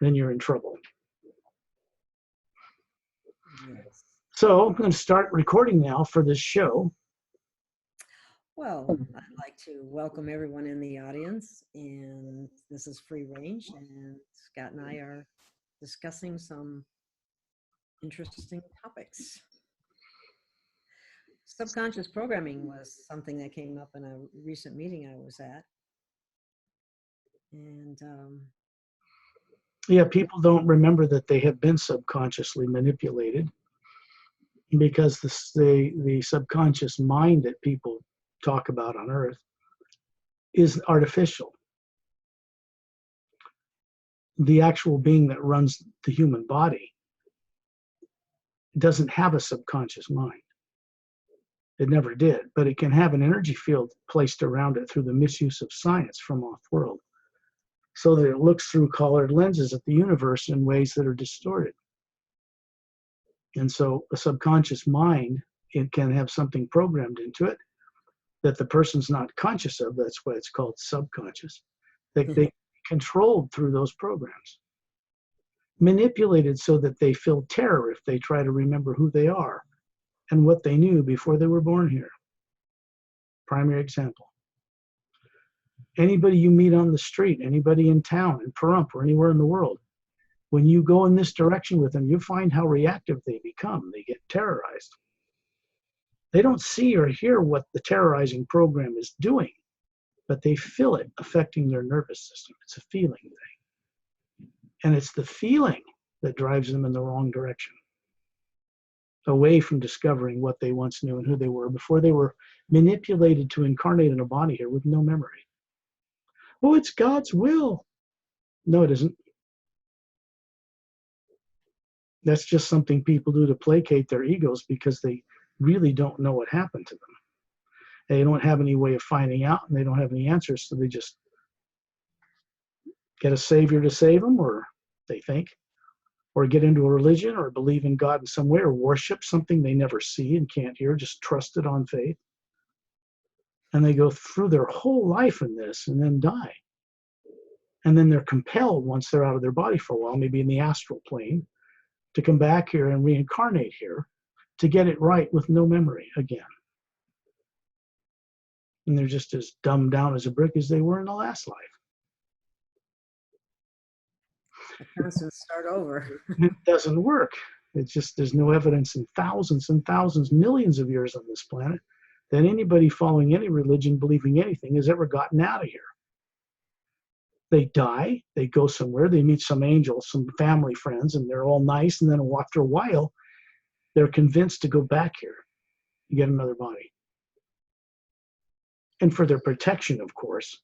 then you're in trouble. Yes. So I'm going to start recording now for this show. Well, I'd like to welcome everyone in the audience, and this is Free Range, and Scott and I are discussing some interesting topics. Subconscious programming was something that came up in a recent meeting I was at. And yeah, people don't remember that they have been subconsciously manipulated, because the subconscious mind that people talk about on Earth is artificial. The actual being that runs the human body doesn't have a subconscious mind. It never did, but it can have an energy field placed around it through the misuse of science from off-world, so that it looks through colored lenses at the universe in ways that are distorted. And so a subconscious mind, it can have something programmed into it that the person's not conscious of. That's why it's called subconscious. They controlled through those programs, manipulated so that they feel terror if they try to remember who they are and what they knew before they were born here. Primary example. Anybody you meet on the street, anybody in town, in Pahrump, or anywhere in the world, when you go in this direction with them, you find how reactive they become. They get terrorized. They don't see or hear what the terrorizing program is doing, but they feel it affecting their nervous system. It's a feeling thing. And it's the feeling that drives them in the wrong direction, away from discovering what they once knew and who they were before they were manipulated to incarnate in a body here with no memory. Oh, it's God's will. No, it isn't. That's just something people do to placate their egos, because they really don't know what happened to them. They don't have any way of finding out, and they don't have any answers, so they just get a savior to save them, or they think, or get into a religion, or believe in God in some way, or worship something they never see and can't hear, just trust it on faith. And they go through their whole life in this and then die. And then they're compelled, once they're out of their body for a while, maybe in the astral plane, to come back here and reincarnate here to get it right with no memory again. And they're just as dumbed down as a brick as they were in the last life. a constant start over. It doesn't work. It's just, there's no evidence in thousands and thousands, millions of years on this planet that anybody following any religion, believing anything, has ever gotten out of here. They die, they go somewhere, they meet some angel, some family friends, and they're all nice, and then after a while, they're convinced to go back here and get another body. And for their protection, of course,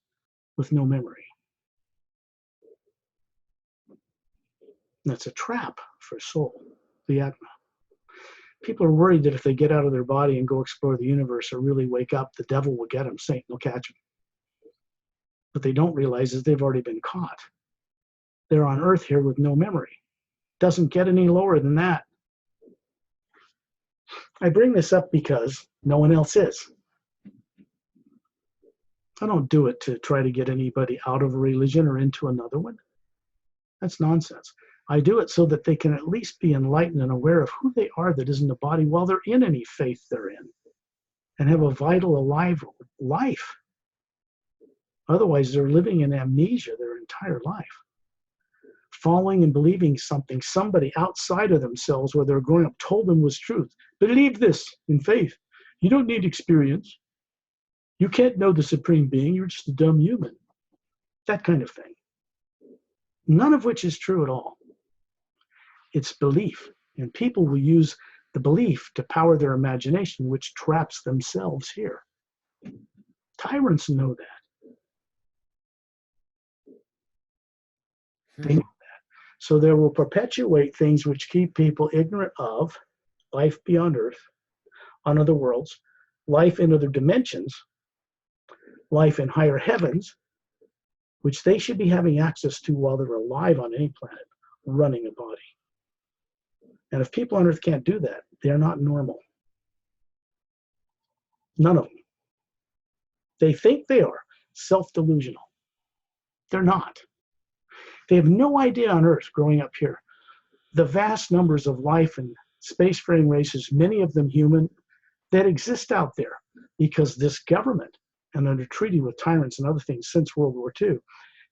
with no memory. That's a trap for a soul, the Atma. People are worried that if they get out of their body and go explore the universe or really wake up, the devil will get them, Satan will catch them. What they don't realize is they've already been caught. They're on Earth here with no memory. Doesn't get any lower than that. I bring this up because no one else is. I don't do it to try to get anybody out of a religion or into another one. That's nonsense. I do it so that they can at least be enlightened and aware of who they are that isn't a body while they're in any faith they're in, and have a vital, alive life. Otherwise, they're living in amnesia their entire life, following and believing something somebody outside of themselves, where they're growing up, told them was truth. Believe this in faith. You don't need experience. You can't know the Supreme Being. You're just a dumb human. That kind of thing. None of which is true at all. It's belief. And people will use the belief to power their imagination, which traps themselves here. Tyrants know that. They know that. So they will perpetuate things which keep people ignorant of life beyond Earth, on other worlds, life in other dimensions, life in higher heavens, which they should be having access to while they're alive on any planet, running a body. And if people on Earth can't do that, they're not normal. None of them. They think they are self-delusional. They're not. They have no idea on Earth growing up here the vast numbers of life and spacefaring races, many of them human, that exist out there because this government, and under treaty with tyrants and other things since World War II,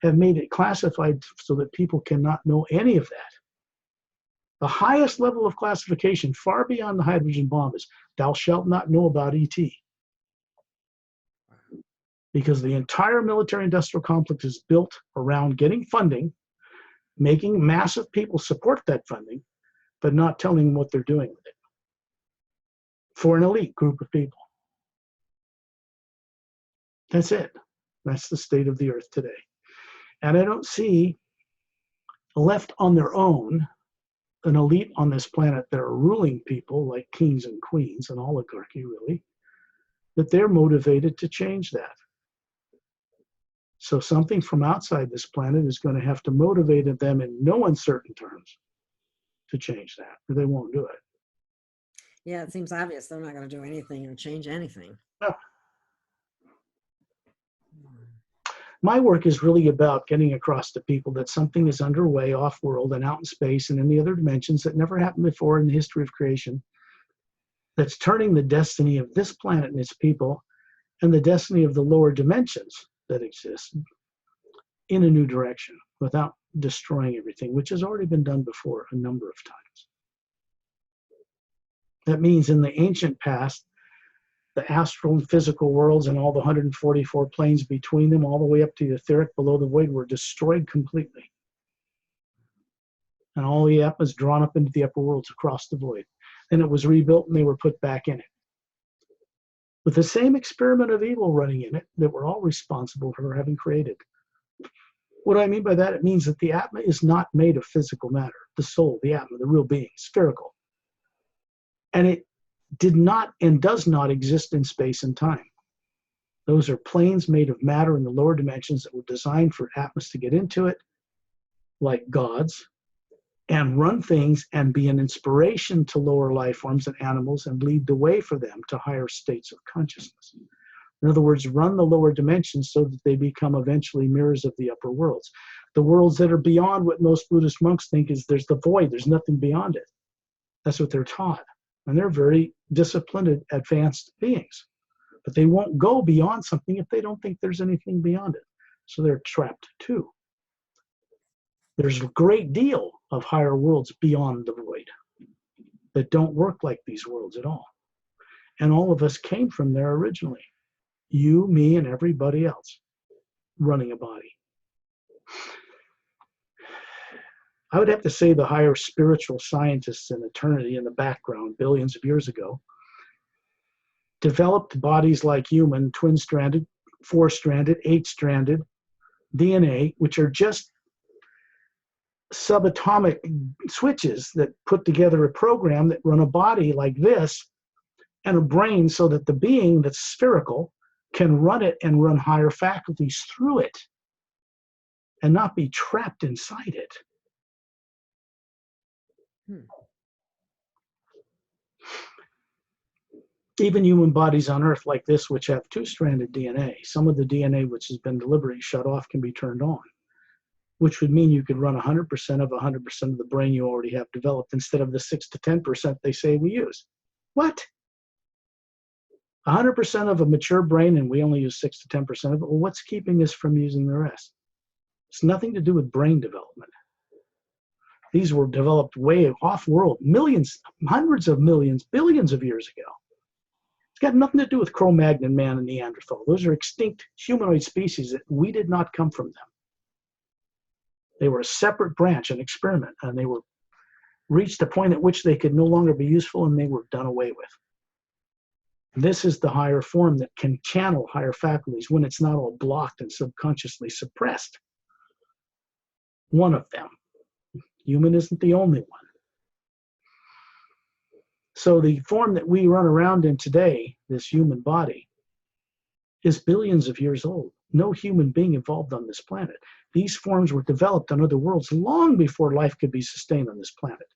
have made it classified so that people cannot know any of that. The highest level of classification, far beyond the hydrogen bomb, is thou shalt not know about ET. Because the entire military-industrial complex is built around getting funding, making massive people support that funding, but not telling them what they're doing with it for an elite group of people. That's it. That's the state of the Earth today. And I don't see, left on their own, an elite on this planet that are ruling people like kings and queens, an oligarchy really, that they're motivated to change that. So something from outside this planet is going to have to motivate them in no uncertain terms to change that, or they won't do it. Yeah, it seems obvious they're not going to do anything or change anything. No. My work is really about getting across to people that something is underway off-world and out in space and in the other dimensions that never happened before in the history of creation, that's turning the destiny of this planet and its people and the destiny of the lower dimensions that exist in a new direction without destroying everything, which has already been done before a number of times. That means in the ancient past, the astral and physical worlds and all the 144 planes between them, all the way up to the etheric below the void, were destroyed completely. And all the Atmas drawn up into the upper worlds across the void. Then it was rebuilt and they were put back in it. With the same experiment of evil running in it that we're all responsible for having created. What do I mean by that? It means that the Atma is not made of physical matter. The soul, the Atma, the real being, spherical. And it did not and does not exist in space and time. Those are planes made of matter in the lower dimensions that were designed for Atmas to get into it, like gods, and run things and be an inspiration to lower life forms and animals and lead the way for them to higher states of consciousness. In other words, run the lower dimensions so that they become eventually mirrors of the upper worlds. The worlds that are beyond what most Buddhist monks think is there's the void, there's nothing beyond it. That's what they're taught. And they're very disciplined, advanced beings. But they won't go beyond something if they don't think there's anything beyond it. So they're trapped too. There's a great deal of higher worlds beyond the void that don't work like these worlds at all. And all of us came from there originally. You, me, and everybody else running a body. I would have to say the higher spiritual scientists in eternity in the background, billions of years ago, developed bodies like human, twin-stranded, four-stranded, eight-stranded DNA, which are just subatomic switches that put together a program that run a body like this and a brain so that the being that's spherical can run it and run higher faculties through it and not be trapped inside it. Even human bodies on Earth like this, which have two-stranded DNA, some of the DNA which has been deliberately shut off can be turned on, which would mean you could run 100% of 100% of the brain you already have developed instead of the 6 to 10% they say we use. What? 100% of a mature brain and we only use 6 to 10% of it? Well, what's keeping us from using the rest? It's nothing to do with brain development. These were developed way off-world, millions, hundreds of millions, billions of years ago. It's got nothing to do with Cro-Magnon man and Neanderthal. Those are extinct humanoid species that we did not come from them. They were a separate branch, an experiment, and they were reached a point at which they could no longer be useful and they were done away with. This is the higher form that can channel higher faculties when it's not all blocked and subconsciously suppressed. One of them. Human isn't the only one. So the form that we run around in today, this human body, is billions of years old. No human being evolved on this planet. These forms were developed on other worlds long before life could be sustained on this planet.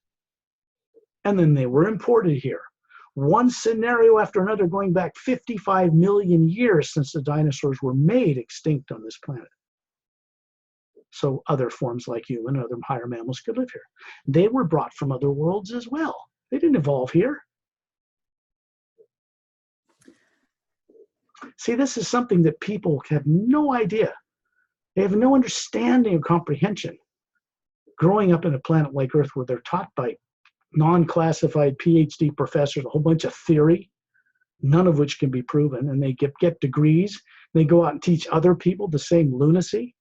And then they were imported here. One scenario after another going back 55 million years since the dinosaurs were made extinct on this planet. so other forms like human and other higher mammals could live here. They were brought from other worlds as well. They didn't evolve here. See, this is something that people have no idea. They have no understanding or comprehension. Growing up in a planet like Earth where they're taught by non-classified PhD professors a whole bunch of theory, none of which can be proven, and they get degrees. They go out and teach other people the same lunacy.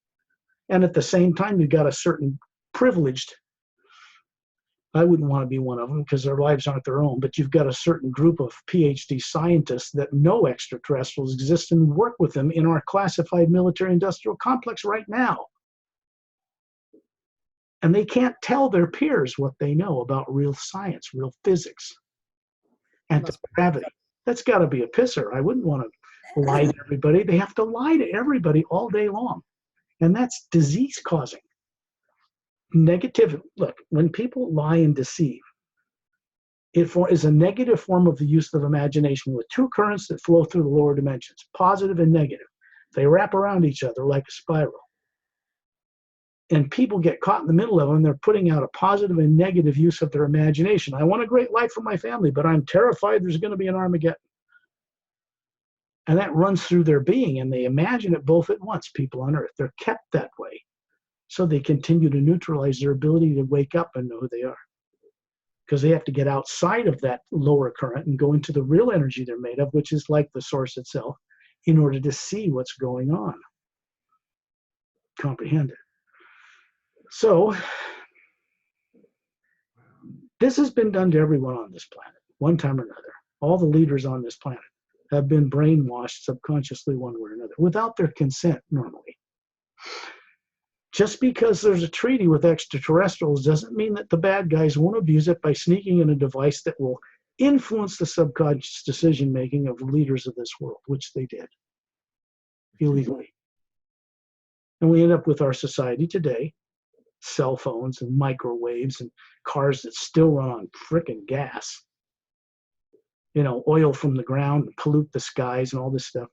And at the same time, you've got a certain privileged, I wouldn't want to be one of them because their lives aren't their own, but you've got a certain group of PhD scientists that know extraterrestrials exist and work with them in our classified military-industrial complex right now. And they can't tell their peers what they know about real science, real physics, anti-gravity. That's got to be a pisser. I wouldn't want to lie to everybody. They have to lie to everybody all day long. And that's disease-causing. Negative. Look, when people lie and deceive, it is a negative form of the use of imagination with two currents that flow through the lower dimensions, positive and negative. They wrap around each other like a spiral. And people get caught in the middle of them. They're putting out a positive and negative use of their imagination. I want a great life for my family, but I'm terrified there's going to be an Armageddon. And that runs through their being, and they imagine it both at once, people on Earth. They're kept that way. So they continue to neutralize their ability to wake up and know who they are. Because they have to get outside of that lower current and go into the real energy they're made of, which is like the source itself, in order to see what's going on. Comprehend it. So, this has been done to everyone on this planet, one time or another. All the leaders on this planet have been brainwashed subconsciously one way or another, without their consent normally. Just because there's a treaty with extraterrestrials doesn't mean that the bad guys won't abuse it by sneaking in a device that will influence the subconscious decision-making of the leaders of this world, which they did, illegally. And we end up with our society today, cell phones and microwaves and cars that still run on frickin' gas. You know, oil from the ground and pollute the skies and all this stuff.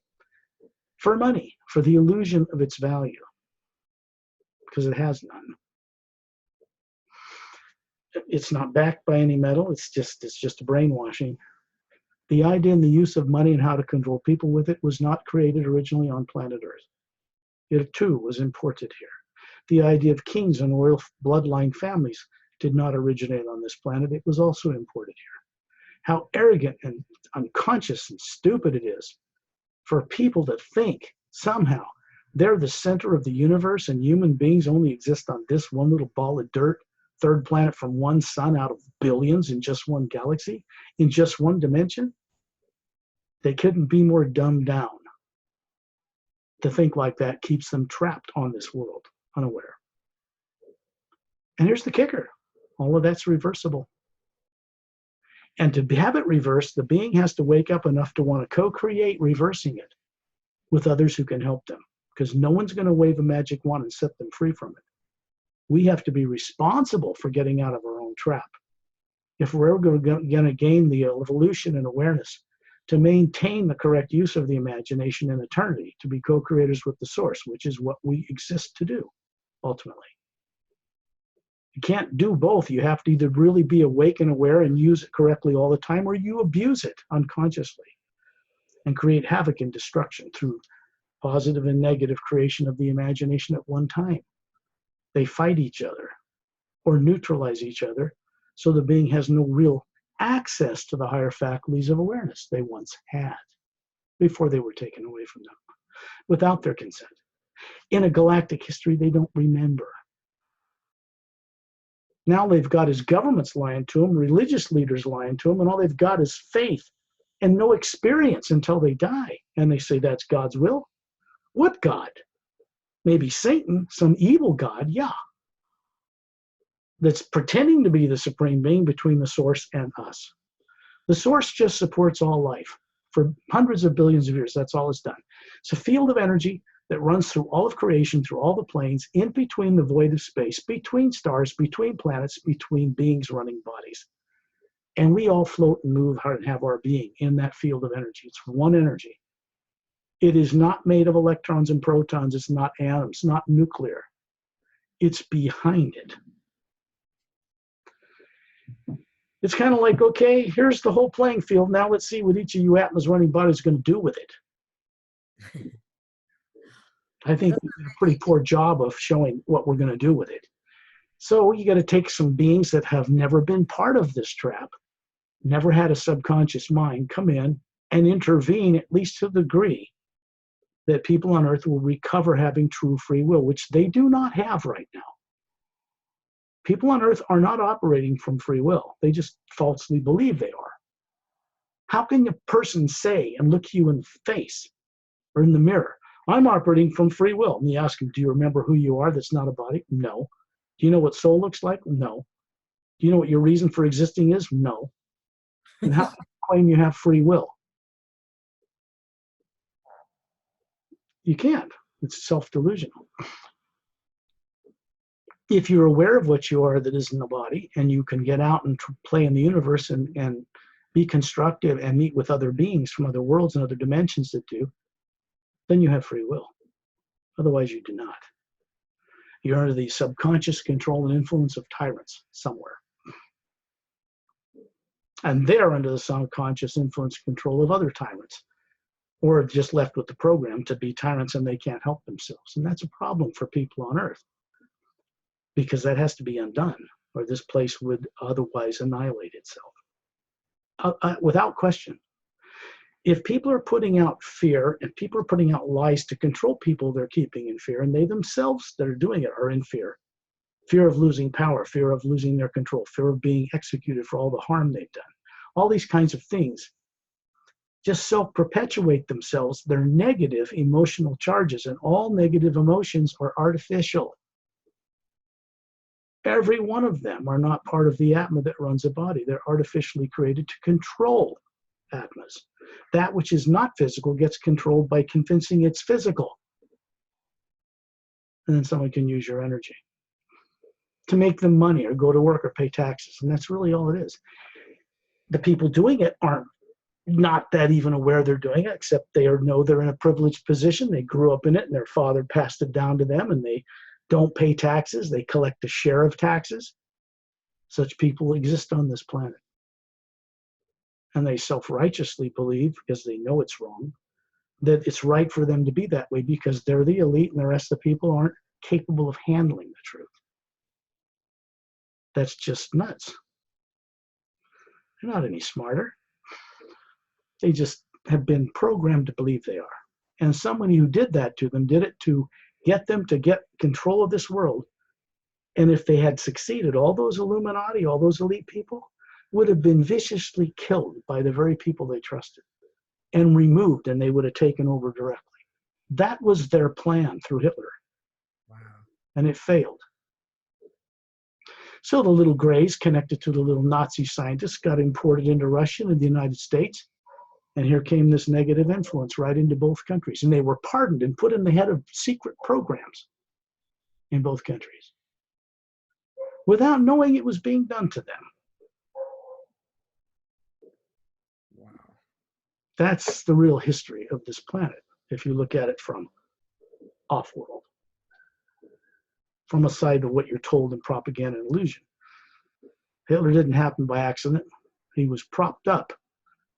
For money, for the illusion of its value. Because it has none. It's not backed by any metal. It's just brainwashing. The idea and the use of money and how to control people with it was not created originally on planet Earth. It too was imported here. The idea of kings and royal bloodline families did not originate on this planet. It was also imported here. How arrogant and unconscious and stupid it is for people to think somehow they're the center of the universe and human beings only exist on this one little ball of dirt, third planet from one sun out of billions in just one galaxy, in just one dimension. They couldn't be more dumbed down. To think like that keeps them trapped on this world, unaware. And here's the kicker. All of that's reversible. And to have it reversed, the being has to wake up enough to want to co-create reversing it with others who can help them. Because no one's going to wave a magic wand and set them free from it. We have to be responsible for getting out of our own trap. If we're ever going to gain the evolution and awareness to maintain the correct use of the imagination in eternity, to be co-creators with the source, which is what we exist to do, ultimately. You can't do both. You have to either really be awake and aware and use it correctly all the time, or you abuse it unconsciously and create havoc and destruction through positive and negative creation of the imagination at one time. They fight each other or neutralize each other, so the being has no real access to the higher faculties of awareness they once had before they were taken away from them without their consent. In a galactic history they don't remember. Now they've got is governments lying to them, religious leaders lying to them, and all they've got is faith and no experience until they die. And they say that's God's will. What God? Maybe Satan, some evil God, yeah. That's pretending to be the supreme being between the source and us. The source just supports all life for hundreds of billions of years. That's all it's done. It's a field of energy that runs through all of creation, through all the planes, in between the void of space, between stars, between planets, between beings running bodies. And we all float and move and have our being in that field of energy. It's one energy. It is not made of electrons and protons. It's not atoms, not nuclear. It's behind it. It's kind of like, okay, here's the whole playing field. Now let's see what each of you Atma's running bodies is going to do with it. I think we did a pretty poor job of showing what we're going to do with it. So you got to take some beings that have never been part of this trap, never had a subconscious mind, come in and intervene, at least to the degree that people on Earth will recover having true free will, which they do not have right now. People on Earth are not operating from free will. They just falsely believe they are. How can a person say and look you in the face or in the mirror, I'm operating from free will? And you ask them, do you remember who you are that's not a body? No. Do you know what soul looks like? No. Do you know what your reason for existing is? No. And how can you claim you have free will? You can't. It's self-delusional. If you're aware of what you are that isn't the body, and you can get out and play in the universe and be constructive and meet with other beings from other worlds and other dimensions that do, then you have free will. Otherwise, you do not. You're under the subconscious control and influence of tyrants somewhere. And they're under the subconscious influence and control of other tyrants, or just left with the program to be tyrants and they can't help themselves. And that's a problem for people on Earth, because that has to be undone, or this place would otherwise annihilate itself. Without question. If people are putting out fear and people are putting out lies to control people they're keeping in fear, and they themselves that are doing it are in fear. Fear of losing power, fear of losing their control, fear of being executed for all the harm they've done. All these kinds of things just self-perpetuate themselves. They're negative emotional charges, and all negative emotions are artificial. Every one of them are not part of the Atma that runs a body. They're artificially created to control Atmas. That which is not physical gets controlled by convincing it's physical. And then someone can use your energy to make them money or go to work or pay taxes. And that's really all it is. The people doing it aren't not that even aware they're doing it, except they know they're in a privileged position. They grew up in it and their father passed it down to them, and they don't pay taxes. They collect a share of taxes. Such people exist on this planet. And they self-righteously believe, because they know it's wrong, that it's right for them to be that way because they're the elite and the rest of the people aren't capable of handling the truth. That's just nuts. They're not any smarter. They just have been programmed to believe they are. And somebody who did that to them did it to get them to get control of this world. And if they had succeeded, all those Illuminati, all those elite people would have been viciously killed by the very people they trusted and removed, and they would have taken over directly. That was their plan through Hitler. Wow. And it failed. So the little Greys connected to the little Nazi scientists got imported into Russia and the United States. And here came this negative influence right into both countries. And they were pardoned and put in the head of secret programs in both countries without knowing it was being done to them. Wow. That's the real history of this planet, if you look at it from off-world, from a side of what you're told in propaganda and illusion. Hitler didn't happen by accident. He was propped up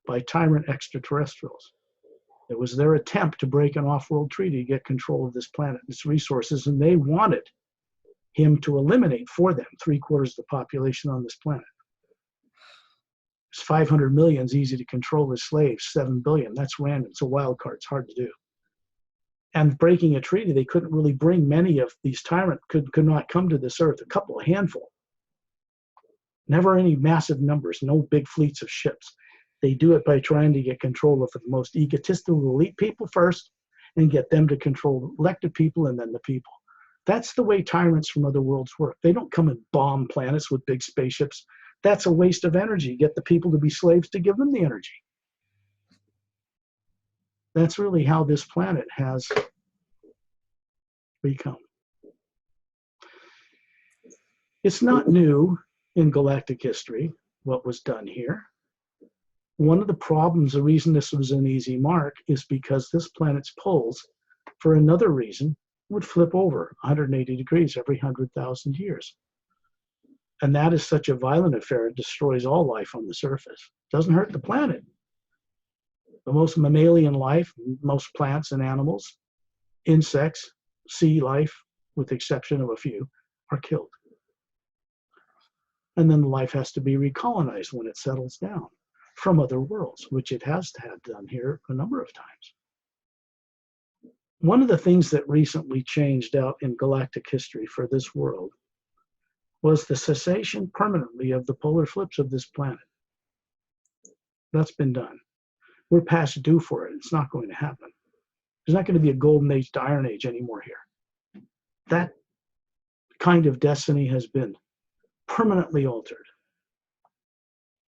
by tyrant extraterrestrials. It was their attempt to break an off-world treaty to get control of this planet and its resources, and they wanted him to eliminate for them 3/4 of the population on this planet. It's 500 million is easy to control as slaves. 7 billion, that's random. It's a wild card. It's hard to do. And breaking a treaty, they couldn't really bring many of these tyrants, could not come to this earth, a handful. Never any massive numbers, no big fleets of ships. They do it by trying to get control of the most egotistical elite people first and get them to control elected people and then the people. That's the way tyrants from other worlds work. They don't come and bomb planets with big spaceships. That's a waste of energy. Get the people to be slaves to give them the energy. That's really how this planet has become. It's not new in galactic history what was done here. One of the problems, the reason this was an easy mark, is because this planet's poles, for another reason, would flip over 180 degrees every 100,000 years. And that is such a violent affair, it destroys all life on the surface. Doesn't hurt the planet. The most mammalian life, most plants and animals, insects, sea life, with the exception of a few, are killed. And then life has to be recolonized when it settles down from other worlds, which it has had done here a number of times. One of the things that recently changed out in galactic history for this world was the cessation permanently of the polar flips of this planet. That's been done. We're past due for it. It's not going to happen. There's not going to be a golden age to iron age anymore here. That kind of destiny has been permanently altered,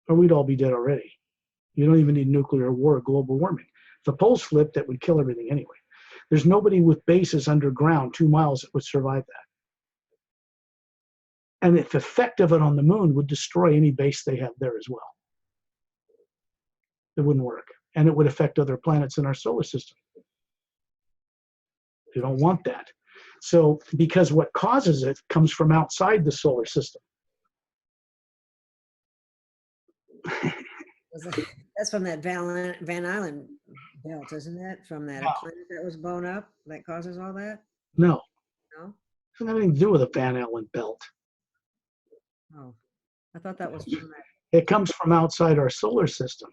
or we'd all be dead already. You don't even need nuclear war or global warming. If the poles flipped, that would kill everything anyway. There's nobody with bases underground 2 miles that would survive that. And the effect of it on the moon would destroy any base they have there as well. It wouldn't work. And it would affect other planets in our solar system. You don't want that. So, because what causes it comes from outside the solar system. That's from that Van Allen belt, isn't it? From that planet that was blown up that causes all that? No. No? It doesn't have anything to do with a Van Allen belt. Oh, I thought that was from that. It comes from outside our solar system.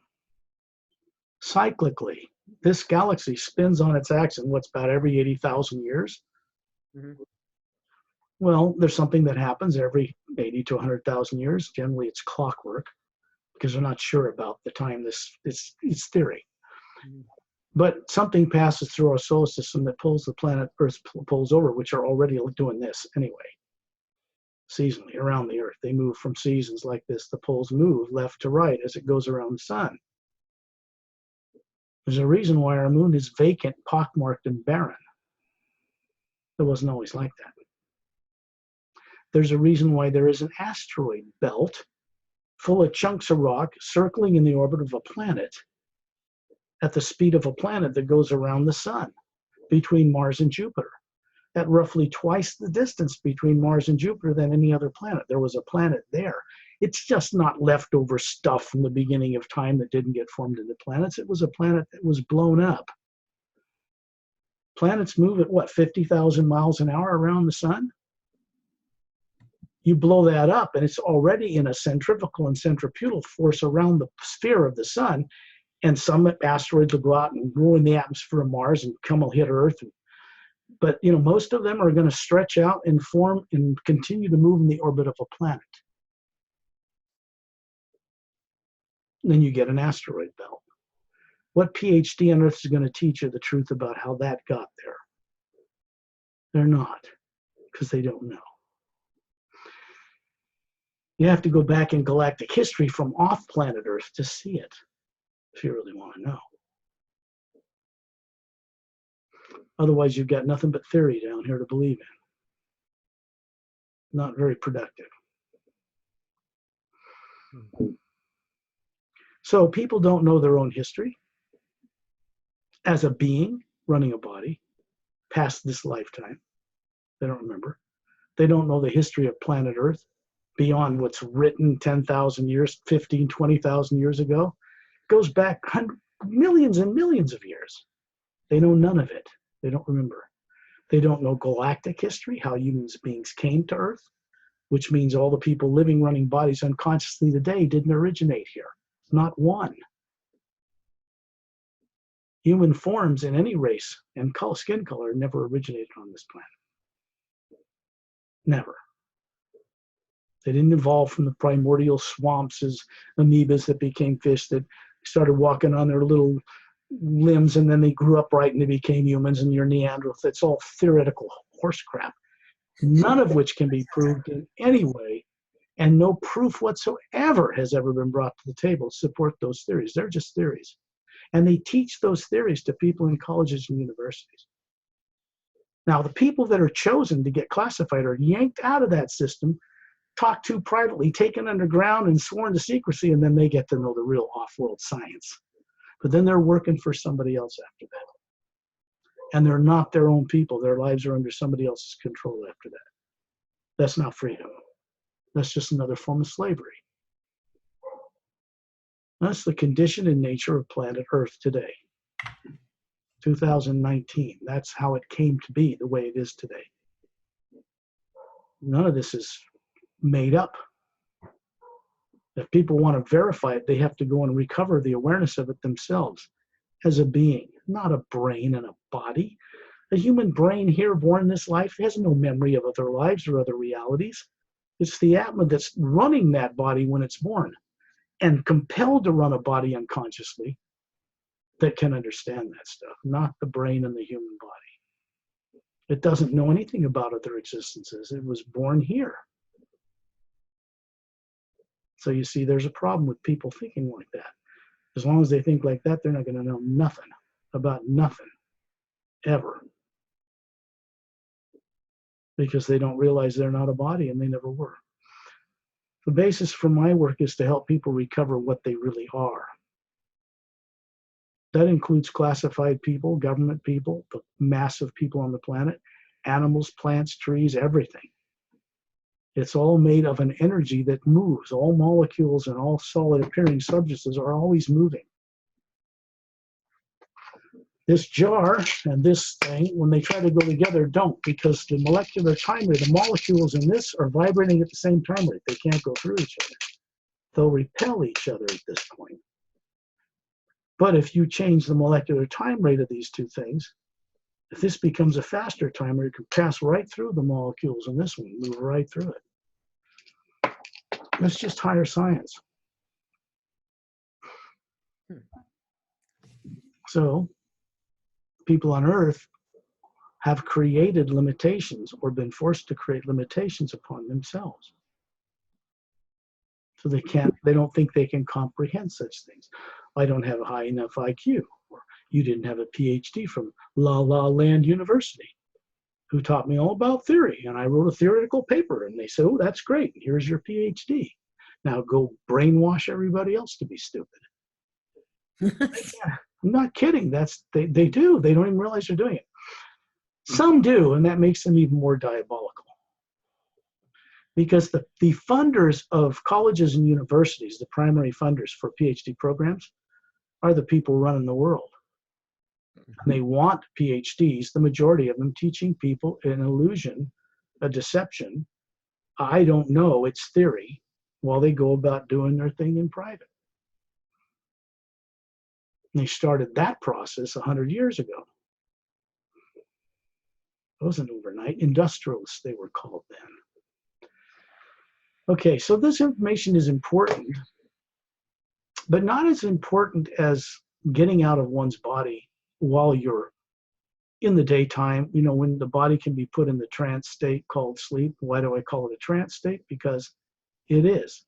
Cyclically, this galaxy spins on its axis, what's about every 80,000 years? Mm-hmm. Well, there's something that happens every 80 to 100,000 years. Generally, it's clockwork, because they're not sure about the time. It's theory. Mm-hmm. But something passes through our solar system that pulls the planet Earth's poles over, which are already doing this anyway. Seasonally, around the Earth. They move from seasons like this. The poles move left to right as it goes around the sun. There's a reason why our moon is vacant, pockmarked, and barren. It wasn't always like that. There's a reason why there is an asteroid belt full of chunks of rock circling in the orbit of a planet at the speed of a planet that goes around the sun between Mars and Jupiter, at roughly twice the distance between Mars and Jupiter than any other planet. There was a planet there. It's just not leftover stuff from the beginning of time that didn't get formed into planets. It was a planet that was blown up. Planets move at what, 50,000 miles an hour around the sun? You blow that up and it's already in a centrifugal and centripetal force around the sphere of the sun, and some asteroids will go out and ruin the atmosphere of Mars and come and hit Earth. But most of them are going to stretch out and form and continue to move in the orbit of a planet. Then you get an asteroid belt. What PhD on Earth is going to teach you the truth about how that got there? They're not, because they don't know. You have to go back in galactic history from off planet Earth to see it, if you really want to know. Otherwise, you've got nothing but theory down here to believe in. Not very productive. So people don't know their own history as a being running a body past this lifetime. They don't remember. They don't know the history of planet Earth beyond what's written 10,000 years, 15, 20,000 years ago. It goes back millions and millions of years. They know none of it. They don't remember. They don't know galactic history, how human beings came to Earth, which means all the people living, running bodies unconsciously today didn't originate here. Not one. Human forms in any race and skin color never originated on this planet. Never. They didn't evolve from the primordial swamps as amoebas that became fish that started walking on their little limbs, and then they grew up right and they became humans, and you're Neanderthals. It's all theoretical horse crap, none of which can be proved in any way, and no proof whatsoever has ever been brought to the table to support those theories. They're just theories. And they teach those theories to people in colleges and universities. Now, the people that are chosen to get classified are yanked out of that system, talked to privately, taken underground, and sworn to secrecy, and then they get to know the real off-world science. But then they're working for somebody else after that. And they're not their own people. Their lives are under somebody else's control after that. That's not freedom. That's just another form of slavery. That's the condition and nature of planet Earth today. 2019. That's how it came to be the way it is today. None of this is made up. If people want to verify it, they have to go and recover the awareness of it themselves as a being, not a brain and a body. A human brain here born in this life has no memory of other lives or other realities. It's the Atma that's running that body when it's born and compelled to run a body unconsciously that can understand that stuff, not the brain and the human body. It doesn't know anything about other existences. It was born here. So you see, there's a problem with people thinking like that. As long as they think like that, they're not going to know nothing about nothing, ever. Because they don't realize they're not a body and they never were. The basis for my work is to help people recover what they really are. That includes classified people, government people, the mass of people on the planet, animals, plants, trees, everything. It's all made of an energy that moves. All molecules and all solid appearing substances are always moving. This jar and this thing, when they try to go together, don't, because the molecular time rate, the molecules in this are vibrating at the same time rate. They can't go through each other. They'll repel each other at this point. But if you change the molecular time rate of these two things, if this becomes a faster time rate, it can pass right through the molecules in this one, move right through it. It's just higher science. So people on Earth have created limitations or been forced to create limitations upon themselves. So they don't think they can comprehend such things. I don't have a high enough IQ, or you didn't have a PhD from La La Land University, who taught me all about theory, and I wrote a theoretical paper, and they said, oh, that's great, here's your PhD. Now go brainwash everybody else to be stupid. Yeah, I'm not kidding. They do. They don't even realize they're doing it. Some do, and that makes them even more diabolical. Because the funders of colleges and universities, the primary funders for PhD programs, are the people running the world. And they want PhDs, the majority of them, teaching people an illusion, a deception. I don't know, it's theory, while they go about doing their thing in private. And they started that process 100 years ago. It wasn't overnight. Industrialists, they were called then. Okay, so this information is important, but not as important as getting out of one's body while you're in the daytime, when the body can be put in the trance state called sleep. Why do I call it a trance state? Because it is.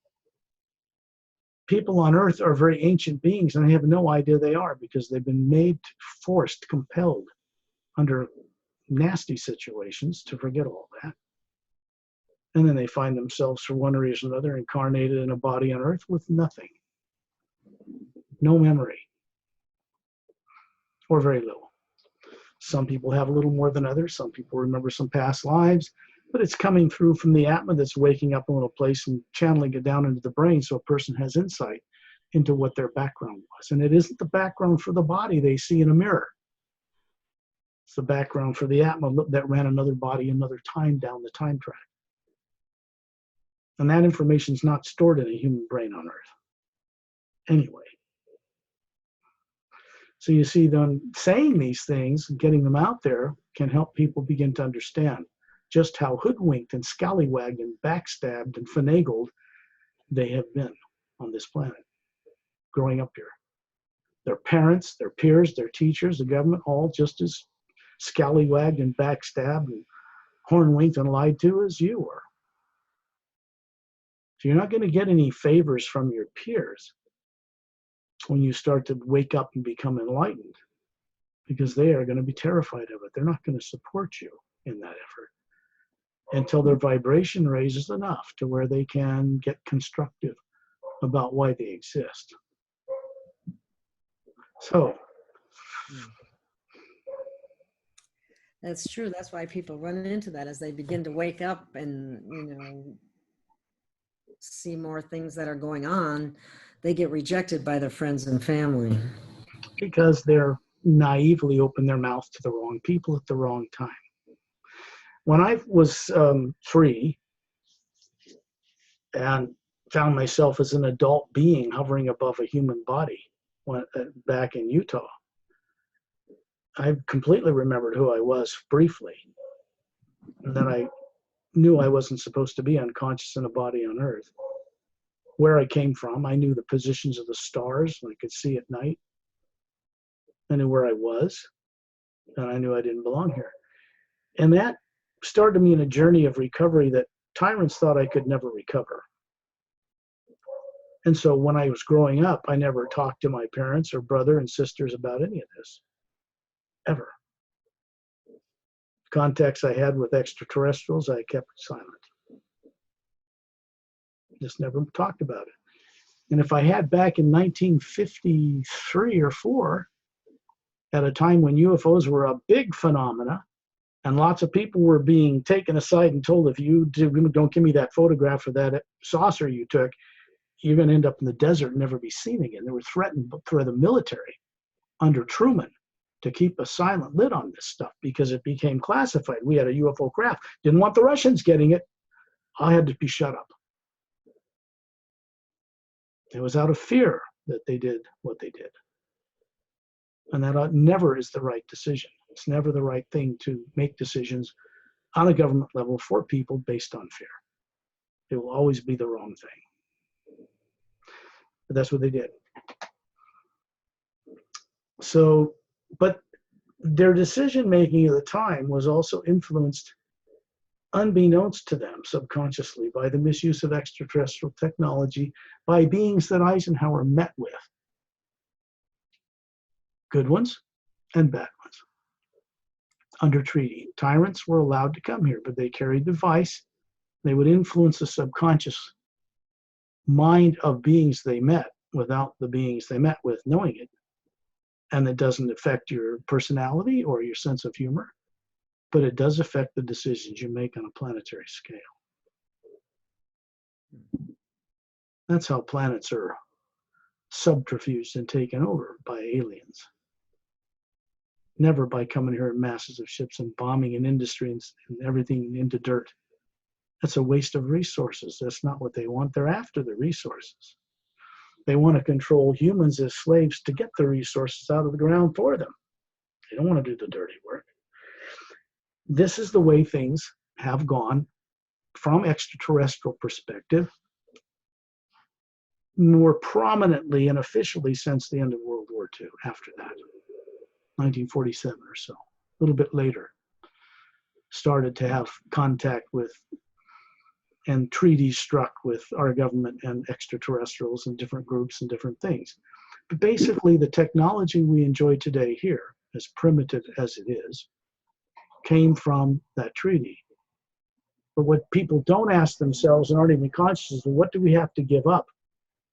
People on Earth are very ancient beings, and they have no idea they are, because they've been made, forced, compelled under nasty situations to forget all that. And then they find themselves, for one reason or another, incarnated in a body on Earth with nothing. No memory. Or very little. Some people have a little more than others. Some people remember some past lives. But it's coming through from the Atma that's waking up in a little place and channeling it down into the brain, so a person has insight into what their background was. And it isn't the background for the body they see in a mirror. It's the background for the Atma that ran another body, another time down the time track. And that information is not stored in a human brain on Earth. Anyway. So you see, them saying these things and getting them out there can help people begin to understand just how hoodwinked and scallywagged and backstabbed and finagled they have been on this planet, growing up here. Their parents, their peers, their teachers, the government, all just as scallywagged and backstabbed and hornwinked and lied to as you were. So you're not going to get any favors from your peers when you start to wake up and become enlightened, because they are going to be terrified of it. They're not going to support you in that effort until their vibration raises enough to where they can get constructive about why they exist. So, That's true. That's why people run into that as they begin to wake up and, see more things that are going on. They get rejected by their friends and family. because they're naively open their mouth to the wrong people at the wrong time. When I was free and found myself as an adult being hovering above a human body back in Utah, I completely remembered who I was briefly. And then I knew I wasn't supposed to be unconscious in a body on Earth. Where I came from, I knew the positions of the stars, I could see at night. I knew where I was, and I knew I didn't belong here. And that started me in a journey of recovery that tyrants thought I could never recover. And so when I was growing up, I never talked to my parents or brother and sisters about any of this, ever. Contacts I had with extraterrestrials, I kept silent. Just never talked about it. And if I had back in 1953 or 4, at a time when UFOs were a big phenomena, and lots of people were being taken aside and told, if you don't give me that photograph of that saucer you took, you're going to end up in the desert and never be seen again. They were threatened for the military under Truman to keep a silent lid on this stuff because it became classified. We had a UFO craft. Didn't want the Russians getting it. I had to be shut up. It was out of fear that they did what they did. And that never is the right decision. It's never the right thing to make decisions on a government level for people based on fear. It will always be the wrong thing. But that's what they did. So, but their decision making at the time was also influenced, unbeknownst to them subconsciously, by the misuse of extraterrestrial technology by beings that Eisenhower met with. Good ones and bad ones. Under treaty, tyrants were allowed to come here, but they carried the vice. They would influence the subconscious mind of beings they met without the beings they met with knowing it. And it doesn't affect your personality or your sense of humor, but it does affect the decisions you make on a planetary scale. That's how planets are subterfuged and taken over by aliens. Never by coming here in masses of ships and bombing an industry and everything into dirt. That's a waste of resources. That's not what they want. They're after the resources. They want to control humans as slaves to get the resources out of the ground for them. They don't want to do the dirty work. This is the way things have gone from extraterrestrial perspective more prominently and officially since the end of World War II. After that, 1947 or so, a little bit later, started to have contact with and treaties struck with our government and extraterrestrials and different groups and different things. But basically, the technology we enjoy today here, as primitive as it is, came from that treaty. But what people don't ask themselves and aren't even conscious is, what do we have to give up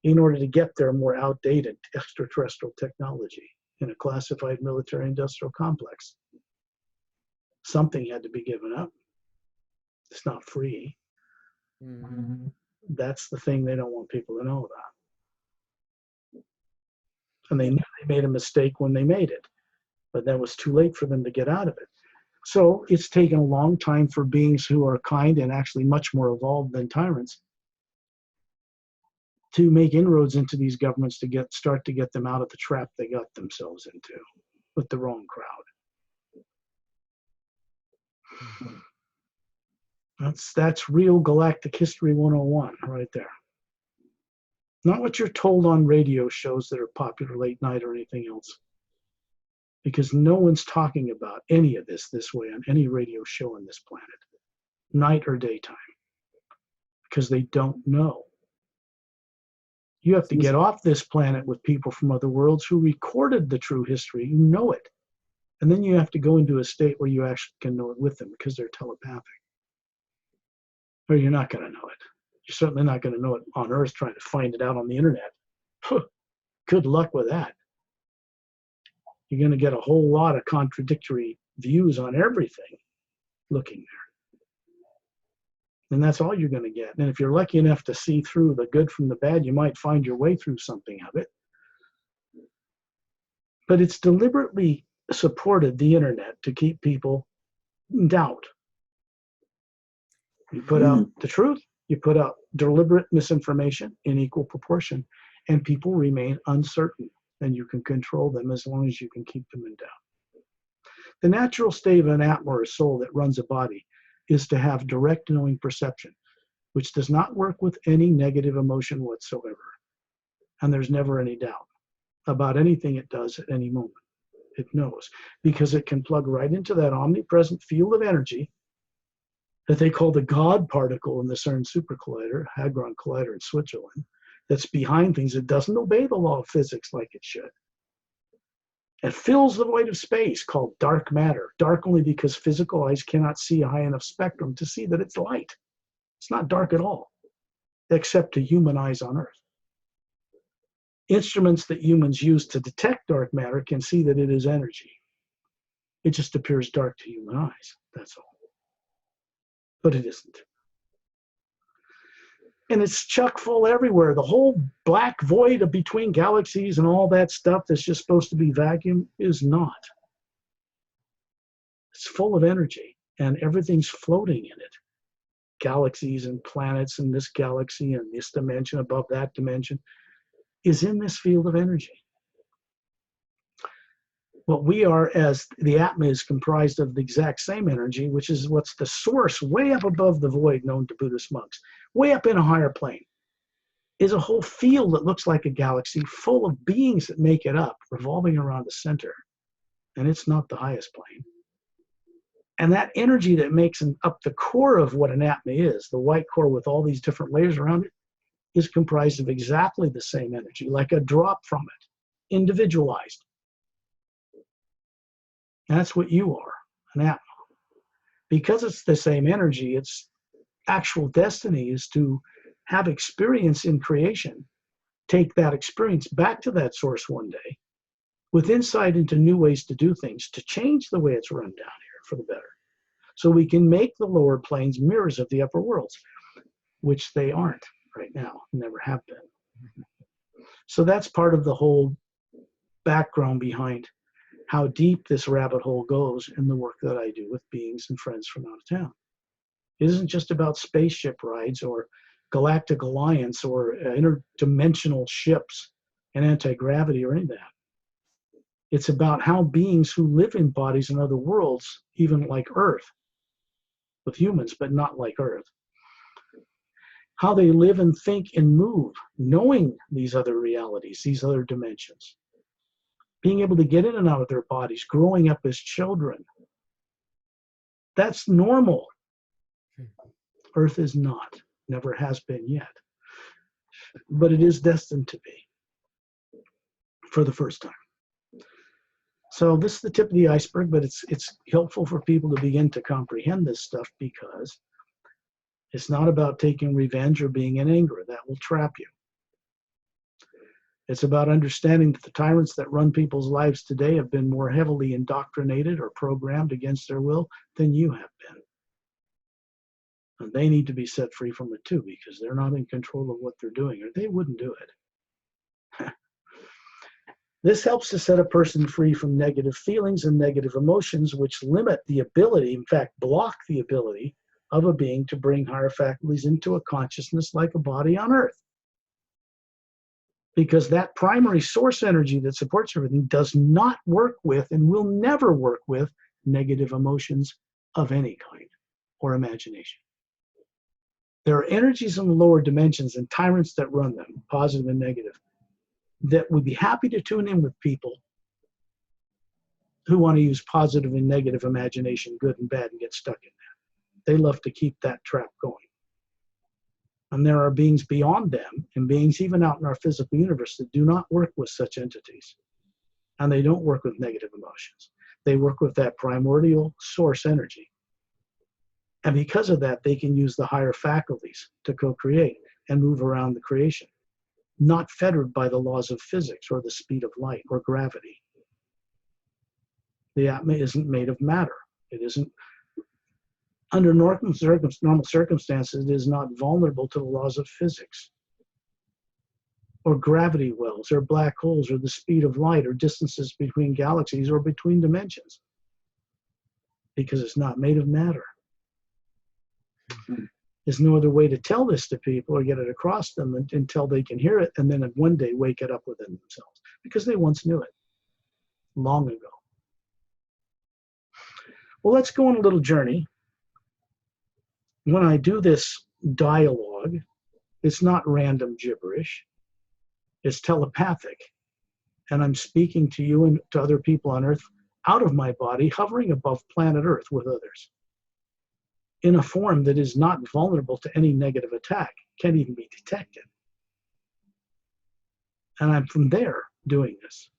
in order to get their more outdated extraterrestrial technology in a classified military industrial complex? Something had to be given up. It's not free. Mm-hmm. That's the thing they don't want people to know about. And they knew they made a mistake when they made it, but that was too late for them to get out of it. So it's taken a long time for beings who are kind and actually much more evolved than tyrants to make inroads into these governments to start to get them out of the trap they got themselves into with the wrong crowd. Mm-hmm. That's real Galactic History 101 right there. Not what you're told on radio shows that are popular late night or anything else. Because no one's talking about any of this way on any radio show on this planet, night or daytime, because they don't know. You have to get off this planet with people from other worlds who recorded the true history. You know it. And then you have to go into a state where you actually can know it with them because they're telepathic. Or you're not going to know it. You're certainly not going to know it on Earth trying to find it out on the internet. Good luck with that. You're going to get a whole lot of contradictory views on everything looking there. And that's all you're going to get. And if you're lucky enough to see through the good from the bad, you might find your way through something of it. But it's deliberately supported, the internet, to keep people in doubt. You put out the truth, you put out deliberate misinformation in equal proportion, and people remain uncertain, and you can control them as long as you can keep them in doubt. The natural state of an Atma, or soul that runs a body, is to have direct knowing perception, which does not work with any negative emotion whatsoever. And there's never any doubt about anything it does at any moment. It knows, because it can plug right into that omnipresent field of energy that they call the God particle in the CERN Super Collider, Hadron Collider in Switzerland, that's behind things. It doesn't obey the law of physics like it should. It fills the void of space, called dark matter. Dark only because physical eyes cannot see a high enough spectrum to see that it's light. It's not dark at all, except to human eyes on Earth. Instruments that humans use to detect dark matter can see that it is energy. It just appears dark to human eyes, that's all. But it isn't. And it's chock full everywhere. The whole black void of between galaxies and all that stuff that's just supposed to be vacuum is not. It's full of energy, and everything's floating in it. Galaxies and planets in this galaxy and this dimension above that dimension is in this field of energy. What we are, as the Atma, is comprised of the exact same energy, which is what's the source way up above the void known to Buddhist monks, way up in a higher plane, is a whole field that looks like a galaxy full of beings that make it up, revolving around the center. And it's not the highest plane. And that energy that makes up the core of what an Atma is, the white core with all these different layers around it, is comprised of exactly the same energy, like a drop from it, individualized. That's what you are, an Atma. Because it's the same energy, its actual destiny is to have experience in creation, take that experience back to that source one day, with insight into new ways to do things, to change the way it's run down here for the better. So we can make the lower planes mirrors of the upper worlds, which they aren't right now, never have been. So that's part of the whole background behind how deep this rabbit hole goes in the work that I do with beings and friends from out of town. It isn't just about spaceship rides or Galactic Alliance or interdimensional ships and anti-gravity or any of that. It's about how beings who live in bodies in other worlds, even like Earth, with humans, but not like Earth, how they live and think and move, knowing these other realities, these other dimensions, being able to get in and out of their bodies, growing up as children. That's normal. Earth is not, never has been yet, but it is destined to be for the first time. So this is the tip of the iceberg, but it's helpful for people to begin to comprehend this stuff, because it's not about taking revenge or being in anger. That will trap you. It's about understanding that the tyrants that run people's lives today have been more heavily indoctrinated or programmed against their will than you have been. And they need to be set free from it too, because they're not in control of what they're doing, or they wouldn't do it. This helps to set a person free from negative feelings and negative emotions, which limit the ability, in fact, block the ability of a being to bring higher faculties into a consciousness like a body on Earth. Because that primary source energy that supports everything does not work with and will never work with negative emotions of any kind or imagination. There are energies in the lower dimensions and tyrants that run them, positive and negative, that would be happy to tune in with people who want to use positive and negative imagination, good and bad, and get stuck in that. They love to keep that trap going. And there are beings beyond them, and beings even out in our physical universe, that do not work with such entities. And they don't work with negative emotions. They work with that primordial source energy. And because of that, they can use the higher faculties to co-create and move around the creation, not fettered by the laws of physics or the speed of light or gravity. The Atma isn't made of matter. It isn't, under normal circumstances, it is not vulnerable to the laws of physics, or gravity wells, or black holes, or the speed of light, or distances between galaxies, or between dimensions, because it's not made of matter. There's no other way to tell this to people or get it across them until they can hear it, and then one day wake it up within themselves, because they once knew it long ago. Well, let's go on a little journey. When I do this dialogue, it's not random gibberish. It's telepathic. And I'm speaking to you and to other people on Earth out of my body, hovering above planet Earth with others, in a form that is not vulnerable to any negative attack, can't even be detected. And I'm from there doing this.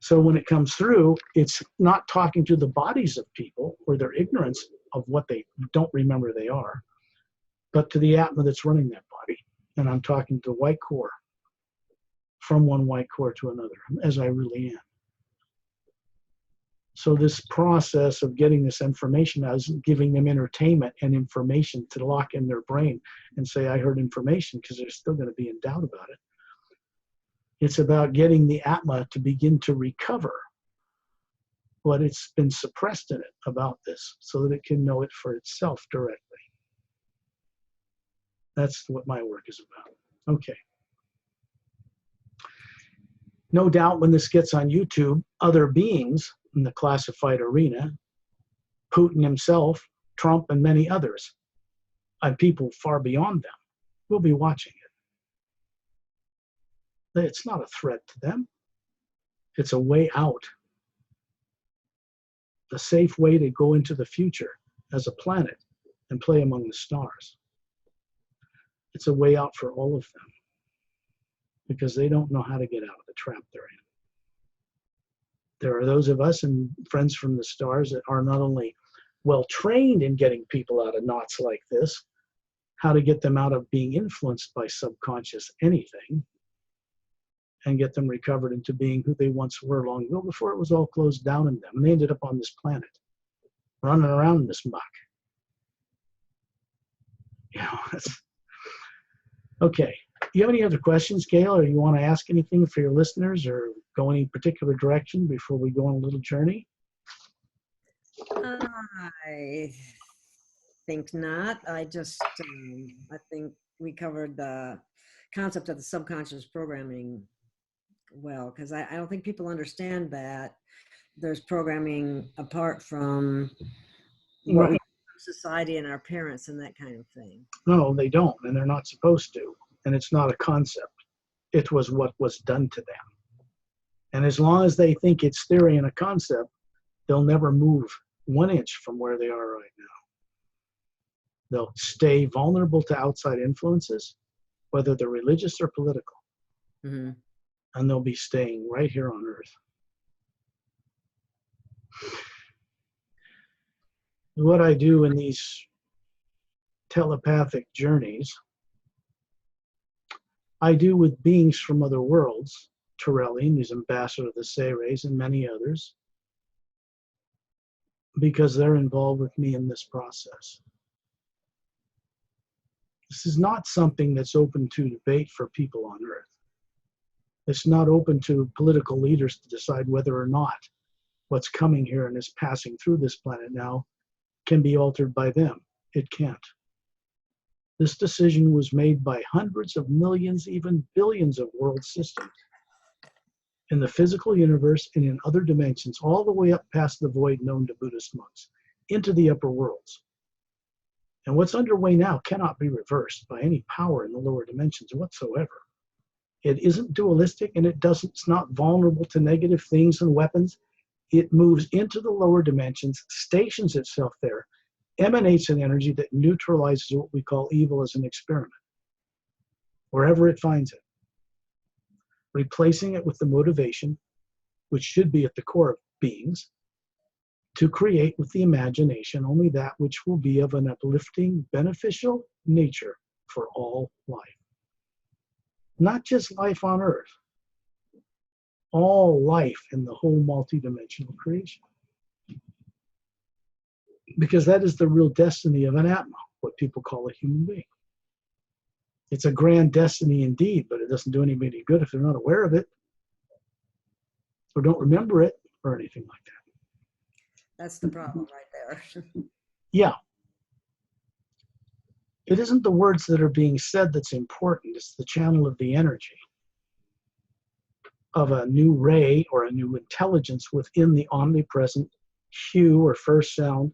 So when it comes through, it's not talking to the bodies of people or their ignorance of what they don't remember they are, but to the Atma that's running that body. And I'm talking to the white core, from one white core to another, as I really am. So this process of getting this information out is giving them entertainment and information to lock in their brain and say, I heard information, because they're still going to be in doubt about it. It's about getting the Atma to begin to recover what it's been suppressed in it about this, so that it can know it for itself directly. That's what my work is about. Okay. No doubt when this gets on YouTube, other beings in the classified arena, Putin himself, Trump, and many others, and people far beyond them, will be watching it. It's not a threat to them. It's a way out. A safe way to go into the future as a planet and play among the stars. It's a way out for all of them, because they don't know how to get out of the trap they're in. There are those of us and friends from the stars that are not only well trained in getting people out of knots like this, how to get them out of being influenced by subconscious anything, and get them recovered into being who they once were long ago, before it was all closed down in them. And they ended up on this planet, running around in this muck. You know, okay. You have any other questions, Gail, or you want to ask anything for your listeners, or go any particular direction before we go on a little journey? I think not. I think we covered the concept of the subconscious programming well, because I don't think people understand that there's programming apart from what we society and our parents and that kind of thing. No, they don't, and they're not supposed to. And it's not a concept. It was what was done to them. And as long as they think it's theory and a concept, they'll never move 1 inch from where they are right now. They'll stay vulnerable to outside influences, whether they're religious or political. Mm-hmm. And they'll be staying right here on Earth. What I do in these telepathic journeys, I do with beings from other worlds, Torellian, who's ambassador of the Seres, and many others, because they're involved with me in this process. This is not something that's open to debate for people on Earth. It's not open to political leaders to decide whether or not what's coming here and is passing through this planet now can be altered by them. It can't. This decision was made by hundreds of millions, even billions of world systems in the physical universe and in other dimensions, all the way up past the void known to Buddhist monks, into the upper worlds. And what's underway now cannot be reversed by any power in the lower dimensions whatsoever. It isn't dualistic, and it's not vulnerable to negative things and weapons. It moves into the lower dimensions, stations itself there, emanates an energy that neutralizes what we call evil as an experiment, wherever it finds it, replacing it with the motivation, which should be at the core of beings, to create with the imagination only that which will be of an uplifting, beneficial nature for all life. Not just life on Earth, all life in the whole multidimensional creation. Because that is the real destiny of an Atma, what people call a human being. It's a grand destiny indeed, but it doesn't do anybody any good if they're not aware of it or don't remember it or anything like that. That's the problem right there. Yeah. It isn't the words that are being said that's important. It's the channel of the energy of a new ray or a new intelligence within the omnipresent hue or first sound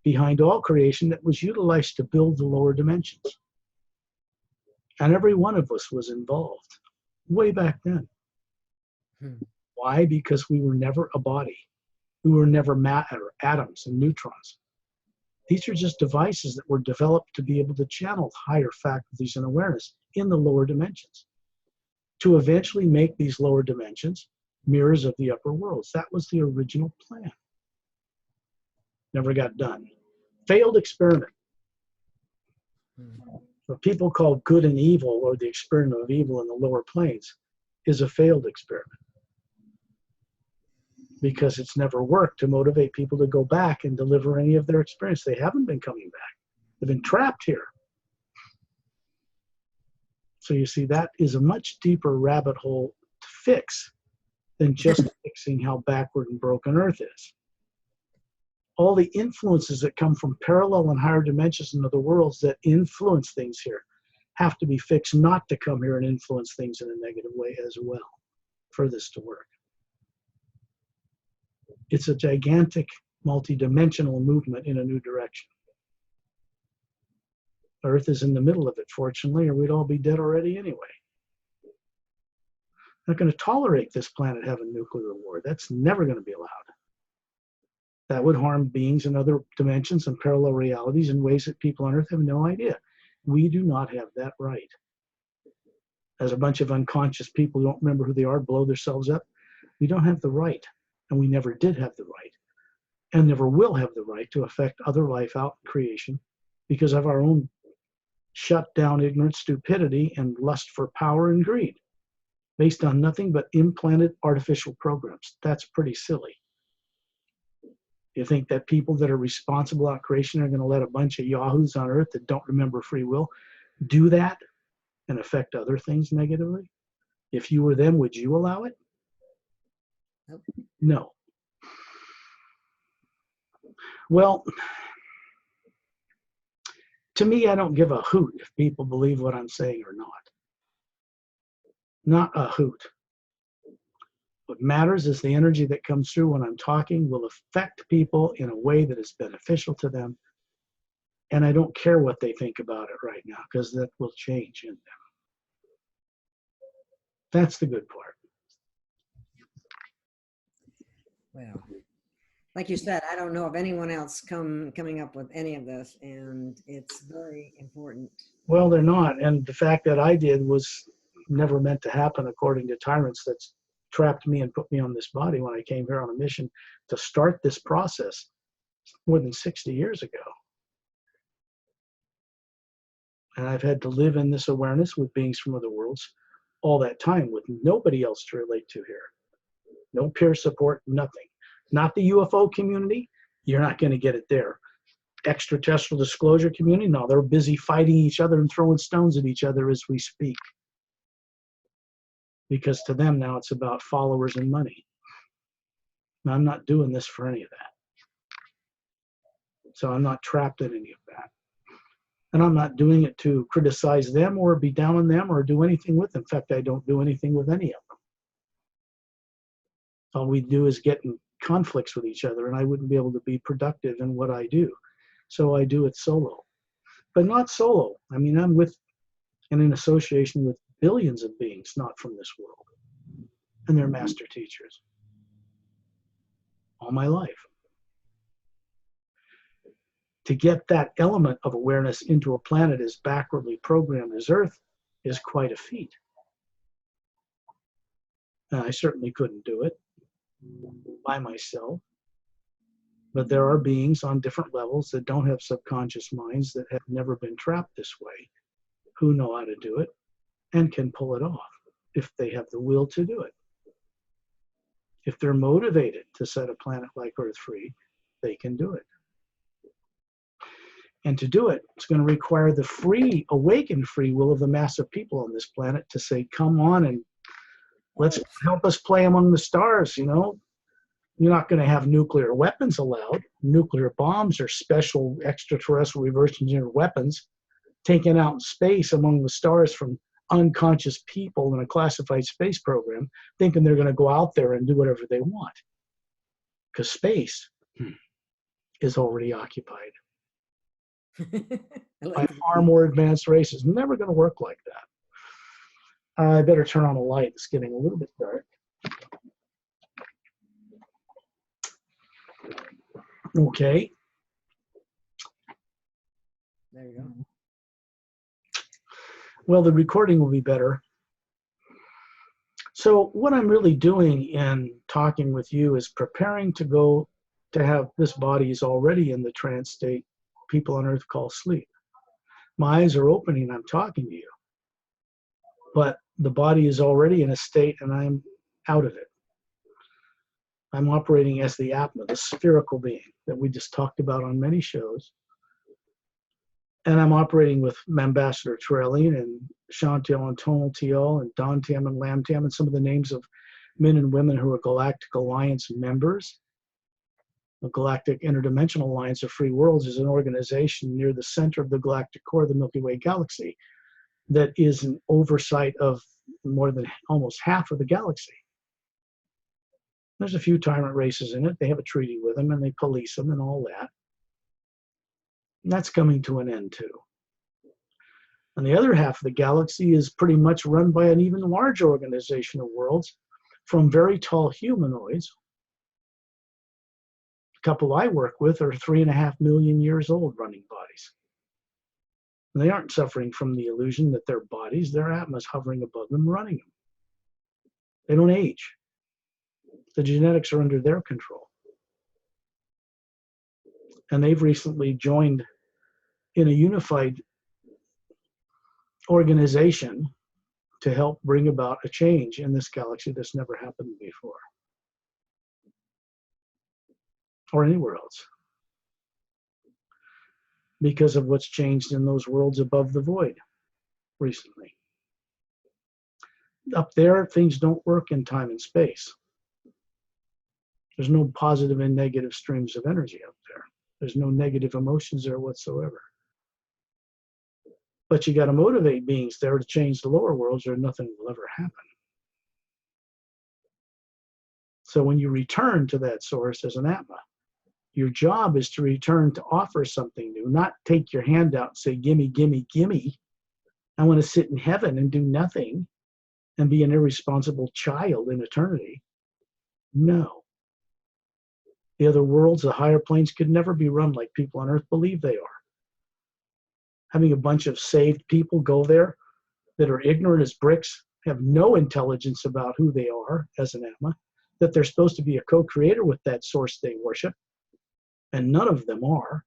behind all creation that was utilized to build the lower dimensions. And every one of us was involved way back then. Why? Because we were never a body. We were never matter, atoms and neutrons. These are just devices that were developed to be able to channel higher faculties and awareness in the lower dimensions, to eventually make these lower dimensions mirrors of the upper worlds. That was the original plan. Never got done. Failed experiment. What people call good and evil, or the experiment of evil in the lower planes, is a failed experiment. Because it's never worked to motivate people to go back and deliver any of their experience. They haven't been coming back. They've been trapped here. So you see, that is a much deeper rabbit hole to fix than just fixing how backward and broken Earth is. All the influences that come from parallel and higher dimensions in other worlds that influence things here have to be fixed not to come here and influence things in a negative way as well for this to work. It's a gigantic multi-dimensional movement in a new direction. Earth is in the middle of it, fortunately, or we'd all be dead already anyway. Not going to tolerate this planet having nuclear war. That's never going to be allowed. That would harm beings in other dimensions and parallel realities in ways that people on Earth have no idea. We do not have that right. As a bunch of unconscious people who don't remember who they are, blow themselves up, we don't have the right, and we never did have the right, and never will have the right to affect other life out in creation because of our own shut down ignorance, stupidity, and lust for power and greed based on nothing but implanted artificial programs. That's pretty silly. You think that people that are responsible out creation are going to let a bunch of yahoos on Earth that don't remember free will do that and affect other things negatively? If you were them, would you allow it? Nope. No. Well, to me, I don't give a hoot if people believe what I'm saying or not. Not a hoot. What matters is the energy that comes through when I'm talking will affect people in a way that is beneficial to them. And I don't care what they think about it right now, because that will change in them. That's the good part. Well, like you said, I don't know of anyone else coming up with any of this, and it's very important. Well, they're not. And the fact that I did was never meant to happen according to tyrants that's trapped me and put me on this body when I came here on a mission to start this process more than 60 years ago. And I've had to live in this awareness with beings from other worlds all that time with nobody else to relate to here. No peer support, nothing. Not the UFO community, you're not going to get it there. Extraterrestrial disclosure community, no, they're busy fighting each other and throwing stones at each other as we speak. Because to them now it's about followers and money. And I'm not doing this for any of that. So I'm not trapped in any of that. And I'm not doing it to criticize them or be down on them or do anything with them. In fact, I don't do anything with any of them. All we do is get in conflicts with each other, and I wouldn't be able to be productive in what I do. So I do it solo. But not solo. I mean, I'm with and in association with billions of beings not from this world and their master teachers all my life. To get that element of awareness into a planet as backwardly programmed as Earth is quite a feat. And I certainly couldn't do it by myself. But there are beings on different levels that don't have subconscious minds that have never been trapped this way, who know how to do it and can pull it off if they have the will to do it. If they're motivated to set a planet like Earth free, they can do it. And to do it, it's going to require the free, awakened free will of the mass of people on this planet to say, come on and let's help us play among the stars, you know. You're not going to have nuclear weapons allowed. Nuclear bombs or special extraterrestrial reverse engineered weapons taken out in space among the stars from unconscious people in a classified space program, thinking they're going to go out there and do whatever they want. Because space is already occupied by far more advanced races. Never going to work like that. I better turn on a light. It's getting a little bit dark. Okay. There you go. Well, the recording will be better. So what I'm really doing in talking with you is preparing to go to have this body is already in the trance state people on Earth call sleep. My eyes are opening and I'm talking to you. But the body is already in a state and I'm out of it. I'm operating as the Atma, the spherical being that we just talked about on many shows. And I'm operating with Ambassador Trelline and Chantel and Tonal Teal and Don Tam and Lam Tam and some of the names of men and women who are Galactic Alliance members. The Galactic Interdimensional Alliance of Free Worlds is an organization near the center of the galactic core of the Milky Way galaxy that is an oversight of more than almost half of the galaxy. There's a few tyrant races in it. They have a treaty with them and they police them and all that. And that's coming to an end too. And the other half of the galaxy is pretty much run by an even larger organization of worlds, from very tall humanoids. The couple I work with are 3.5 million years old running bodies. And they aren't suffering from the illusion that they're bodies, their Atma's hovering above them, running them. They don't age. The genetics are under their control. And they've recently joined in a unified organization to help bring about a change in this galaxy that's never happened before. Or anywhere else. Because of what's changed in those worlds above the void recently. Up there, things don't work in time and space. There's no positive and negative streams of energy up there. There's no negative emotions there whatsoever. But you got to motivate beings there to change the lower worlds or nothing will ever happen. So when you return to that source as an Atma, your job is to return to offer something new, not take your hand out and say, gimme, gimme, gimme. I want to sit in heaven and do nothing and be an irresponsible child in eternity. No. The other worlds, the higher planes, could never be run like people on Earth believe they are. Having a bunch of saved people go there that are ignorant as bricks, have no intelligence about who they are as an Atma, that they're supposed to be a co-creator with that source they worship, and none of them are,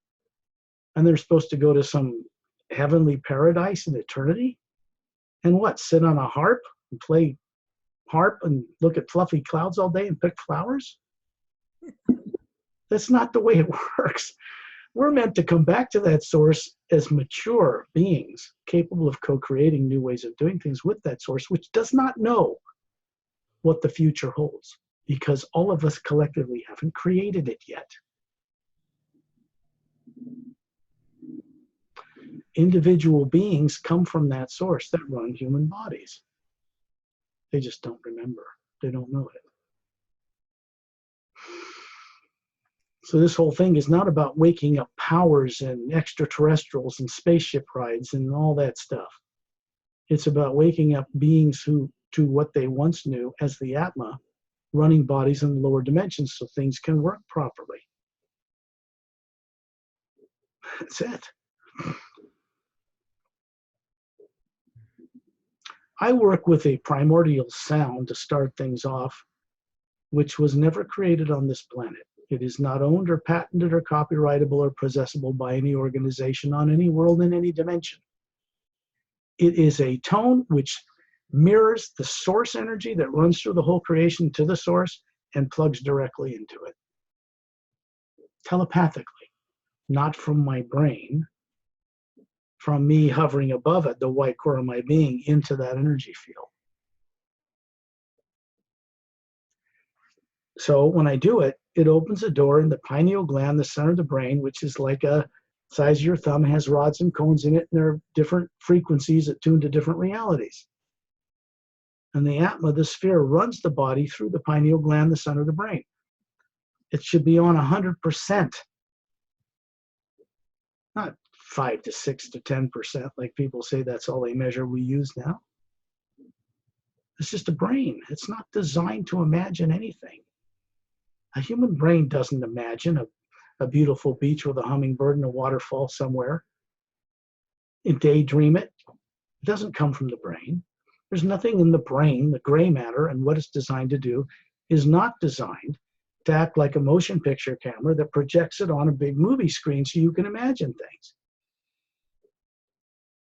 and they're supposed to go to some heavenly paradise in eternity, and what, sit on a harp and play harp and look at fluffy clouds all day and pick flowers? That's not the way it works. We're meant to come back to that source as mature beings, capable of co-creating new ways of doing things with that source, which does not know what the future holds, because all of us collectively haven't created it yet. Individual beings come from that source that run human bodies. They just don't remember. They don't know it. So this whole thing is not about waking up powers and extraterrestrials and spaceship rides and all that stuff. It's about waking up beings who, to what they once knew as the Atma, running bodies in the lower dimensions so things can work properly. That's it. I work with a primordial sound to start things off, which was never created on this planet. It is not owned or patented or copyrightable or possessible by any organization on any world in any dimension. It is a tone which mirrors the source energy that runs through the whole creation to the source and plugs directly into it. Telepathically, not from my brain, from me hovering above it, the white core of my being, into that energy field. So when I do it, it opens a door in the pineal gland, the center of the brain, which is like a size of your thumb, has rods and cones in it, and there are different frequencies attuned to different realities. And the Atma, the sphere, runs the body through the pineal gland, the center of the brain. It should be on 100%, not 5 to 6 to 10%, like people say that's all they measure we use now. It's just a brain. It's not designed to imagine anything. A human brain doesn't imagine a beautiful beach with a hummingbird and a waterfall somewhere and daydream it. It doesn't come from the brain. There's nothing in the brain, the gray matter, and what it's designed to do is not designed to act like a motion picture camera that projects it on a big movie screen so you can imagine things.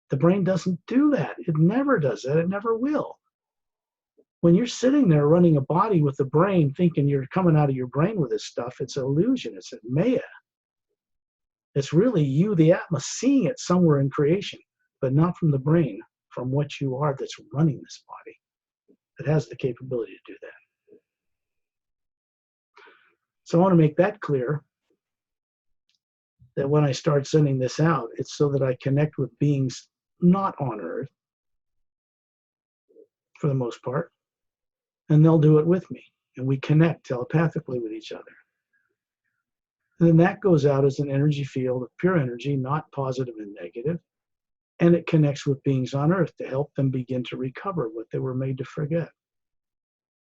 The brain doesn't do that. It never does that. It never will. When you're sitting there running a body with the brain thinking you're coming out of your brain with this stuff, it's an illusion. It's a maya. It's really you, the Atma, seeing it somewhere in creation, but not from the brain, from what you are that's running this body. It has the capability to do that. So I want to make that clear, that when I start sending this out, it's so that I connect with beings not on Earth, for the most part, and they'll do it with me, and we connect telepathically with each other. And then that goes out as an energy field of pure energy, not positive and negative, and it connects with beings on Earth to help them begin to recover what they were made to forget.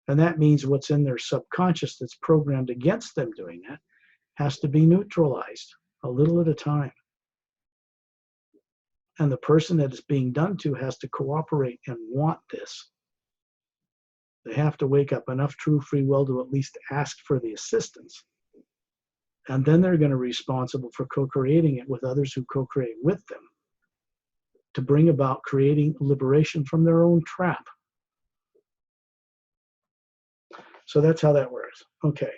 And that means what's in their subconscious that's programmed against them doing that has to be neutralized a little at a time. And the person that it's being done to has to cooperate and want this. They have to wake up enough true free will to at least ask for the assistance. And then they're going to be responsible for co-creating it with others who co-create with them to bring about creating liberation from their own trap. So that's how that works. Okay.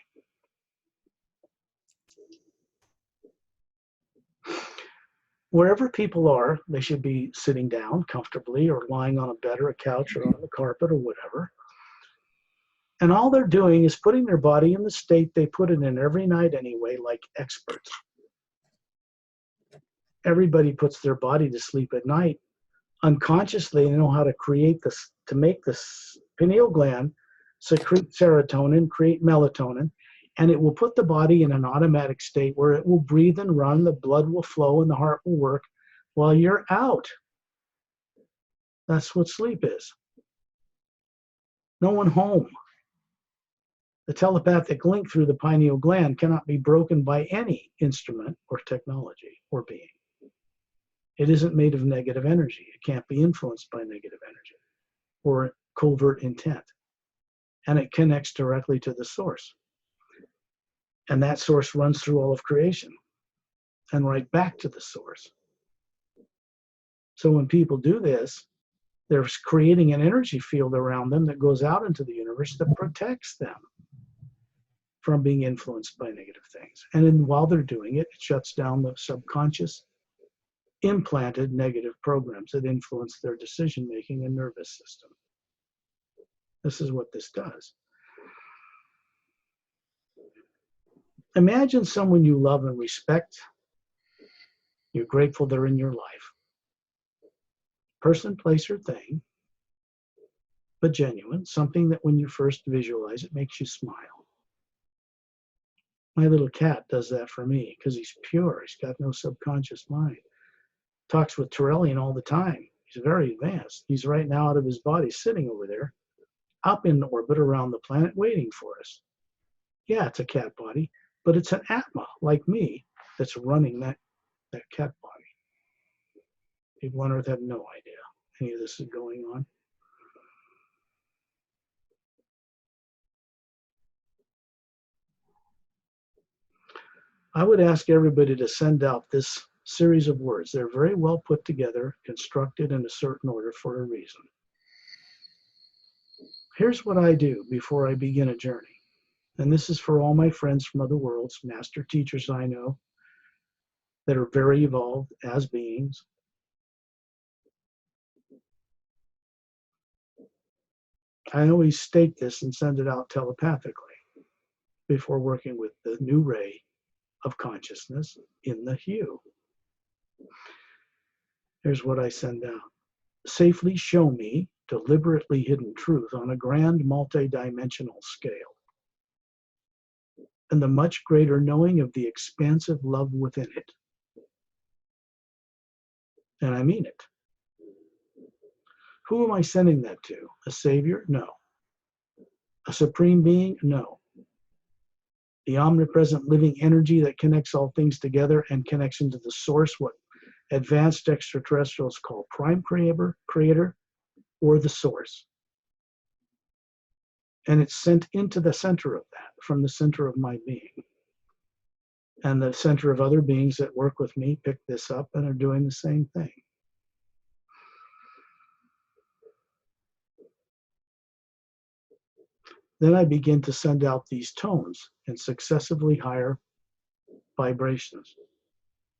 Wherever people are, they should be sitting down comfortably or lying on a bed or a couch or on the carpet or whatever. And all they're doing is putting their body in the state they put it in every night anyway, like experts. Everybody puts their body to sleep at night. Unconsciously, they know how to create this, to make this pineal gland secrete serotonin, create melatonin, and it will put the body in an automatic state where it will breathe and run, the blood will flow, and the heart will work while you're out. That's what sleep is. No one home. The telepathic link through the pineal gland cannot be broken by any instrument or technology or being. It isn't made of negative energy. It can't be influenced by negative energy or covert intent. And it connects directly to the source. And that source runs through all of creation and right back to the source. So when people do this, they're creating an energy field around them that goes out into the universe that protects them from being influenced by negative things. And then while they're doing it, it shuts down the subconscious implanted negative programs that influence their decision-making and nervous system. This is what this does. Imagine someone you love and respect. You're grateful they're in your life. Person, place, or thing, but genuine, something that when you first visualize it makes you smile. My little cat does that for me because he's pure. He's got no subconscious mind. Talks with Tyrellian all the time. He's very advanced. He's right now out of his body, sitting over there, up in orbit around the planet, waiting for us. Yeah, it's a cat body, but it's an Atma, like me, that's running that cat body. People on Earth have no idea any of this is going on. I would ask everybody to send out this series of words. They're very well put together, constructed in a certain order for a reason. Here's what I do before I begin a journey. And this is for all my friends from other worlds, master teachers I know that are very evolved as beings. I always state this and send it out telepathically before working with the new ray of consciousness in the hue. Here's what I send out. Safely show me deliberately hidden truth on a grand multi-dimensional scale, and the much greater knowing of the expansive love within it. And I mean it. Who am I sending that to? A savior? No. A supreme being? No. The omnipresent living energy that connects all things together and connection to the source, what advanced extraterrestrials call prime creator, or the source. And it's sent into the center of that, from the center of my being. And the center of other beings that work with me pick this up and are doing the same thing. Then I begin to send out these tones in successively higher vibrations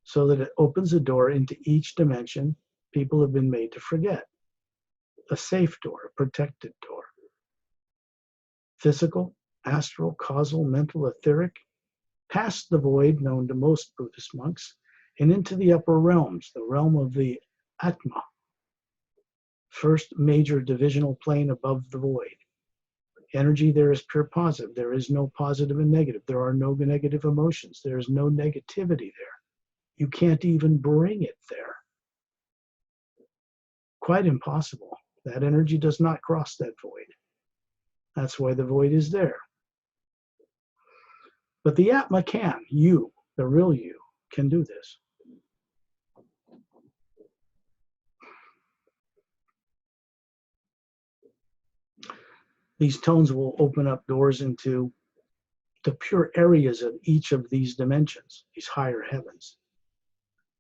so that it opens a door into each dimension people have been made to forget. A safe door, a protected door. Physical, astral, causal, mental, etheric, past the void known to most Buddhist monks, and into the upper realms, the realm of the Atma, first major divisional plane above the void. Energy there is pure positive. There is no positive and negative. There are no negative emotions. There is no negativity there. You can't even bring it there. Quite impossible. That energy does not cross that void. That's why the void is there. But the Atma can. You, the real you, can do this. These tones will open up doors into the pure areas of each of these dimensions, these higher heavens.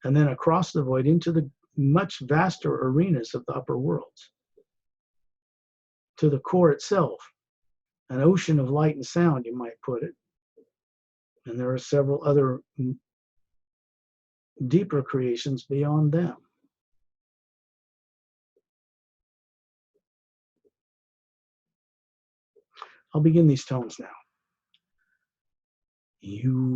And then across the void into the much vaster arenas of the upper worlds. To the core itself, an ocean of light and sound, you might put it. And there are several other deeper creations beyond them. I'll begin these tones now. You.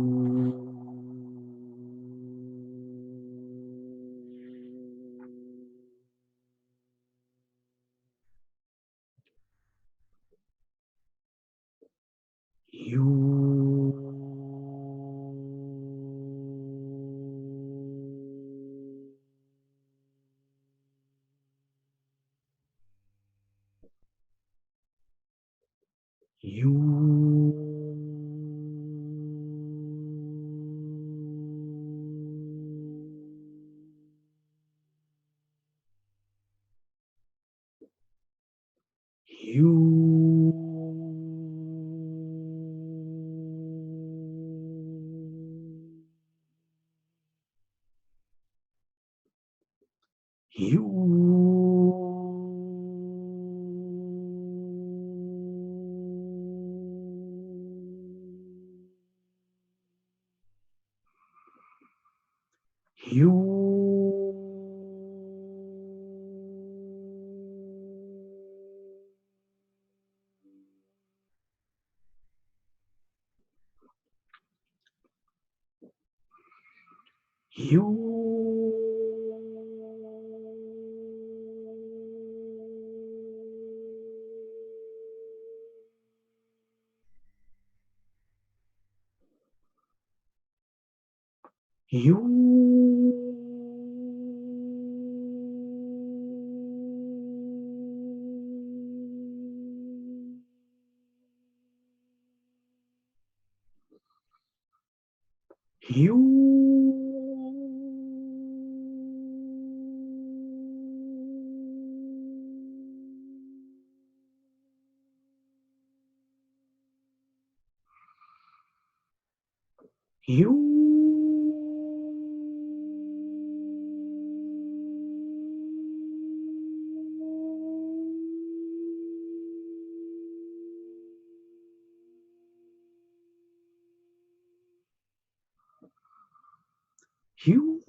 You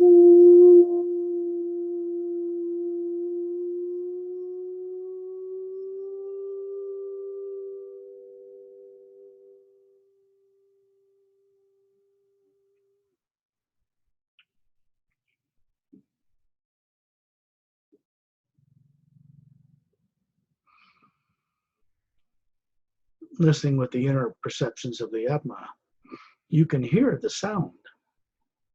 listening with the inner perceptions of the Atma, you can hear the sound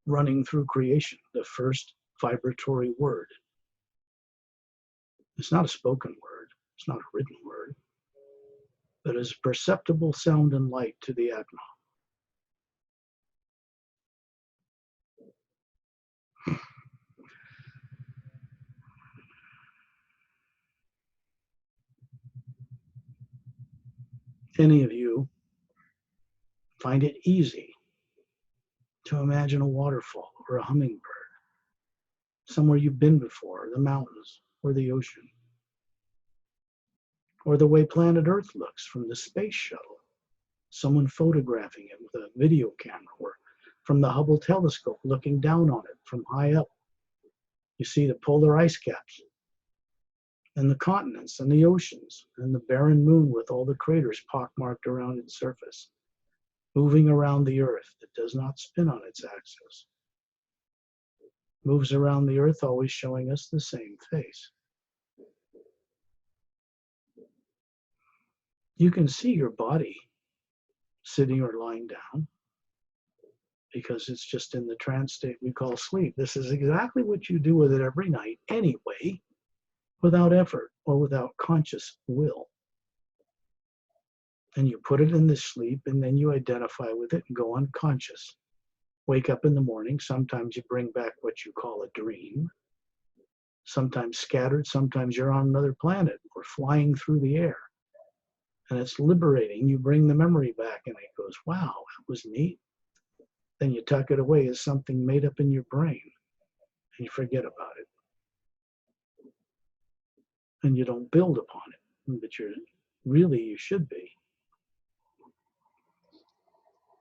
running through creation, the first vibratory word. It's not a spoken word, it's not a written word, but is perceptible sound and light to the Atma. Any of you find it easy to imagine a waterfall or a hummingbird, somewhere you've been before, the mountains or the ocean, or the way planet Earth looks from the space shuttle, someone photographing it with a video camera, or from the Hubble telescope looking down on it from high up. You see the polar ice caps and the continents and the oceans and the barren moon with all the craters pockmarked around its surface, moving around the Earth that does not spin on its axis. Moves around the Earth, always showing us the same face. You can see your body sitting or lying down because it's just in the trance state we call sleep. This is exactly what you do with it every night anyway, without effort or without conscious will. And you put it in this sleep, and then you identify with it and go unconscious. Wake up in the morning. Sometimes you bring back what you call a dream. Sometimes scattered, sometimes you're on another planet or flying through the air. And it's liberating. You bring the memory back and it goes, wow, that was neat. Then you tuck it away as something made up in your brain and you forget about it. And you don't build upon it, but you should be.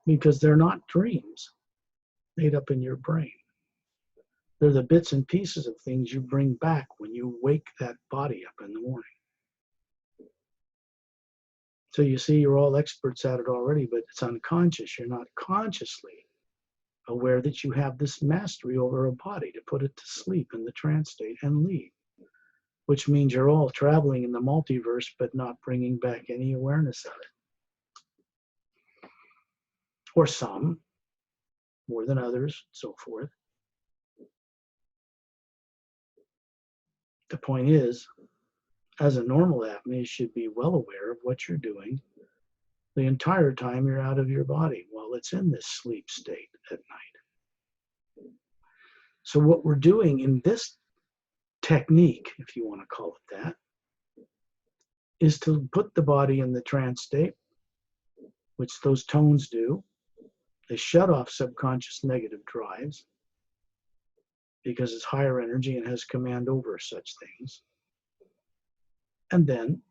Because they're not dreams made up in your brain. They're the bits and pieces of things you bring back when you wake that body up in the morning. So you see, you're all experts at it already, but it's unconscious. You're not consciously aware that you have this mastery over a body to put it to sleep in the trance state and leave, which means you're all traveling in the multiverse, but not bringing back any awareness of it. Or some, more than others, so forth. The point is, as a normal Atma, you should be well aware of what you're doing the entire time you're out of your body while it's in this sleep state at night. So what we're doing in this technique, if you want to call it that, is to put the body in the trance state, which those tones do. They shut off subconscious negative drives because it's higher energy and has command over such things. And then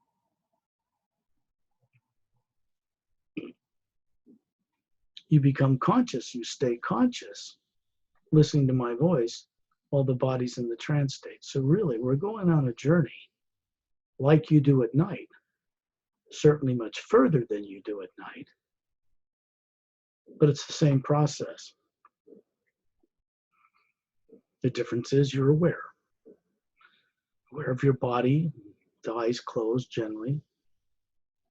you become conscious, you stay conscious, listening to my voice while the body's in the trance state. So really, we're going on a journey like you do at night, certainly much further than you do at night, but it's the same process. The difference is you're aware of your body, the eyes closed generally.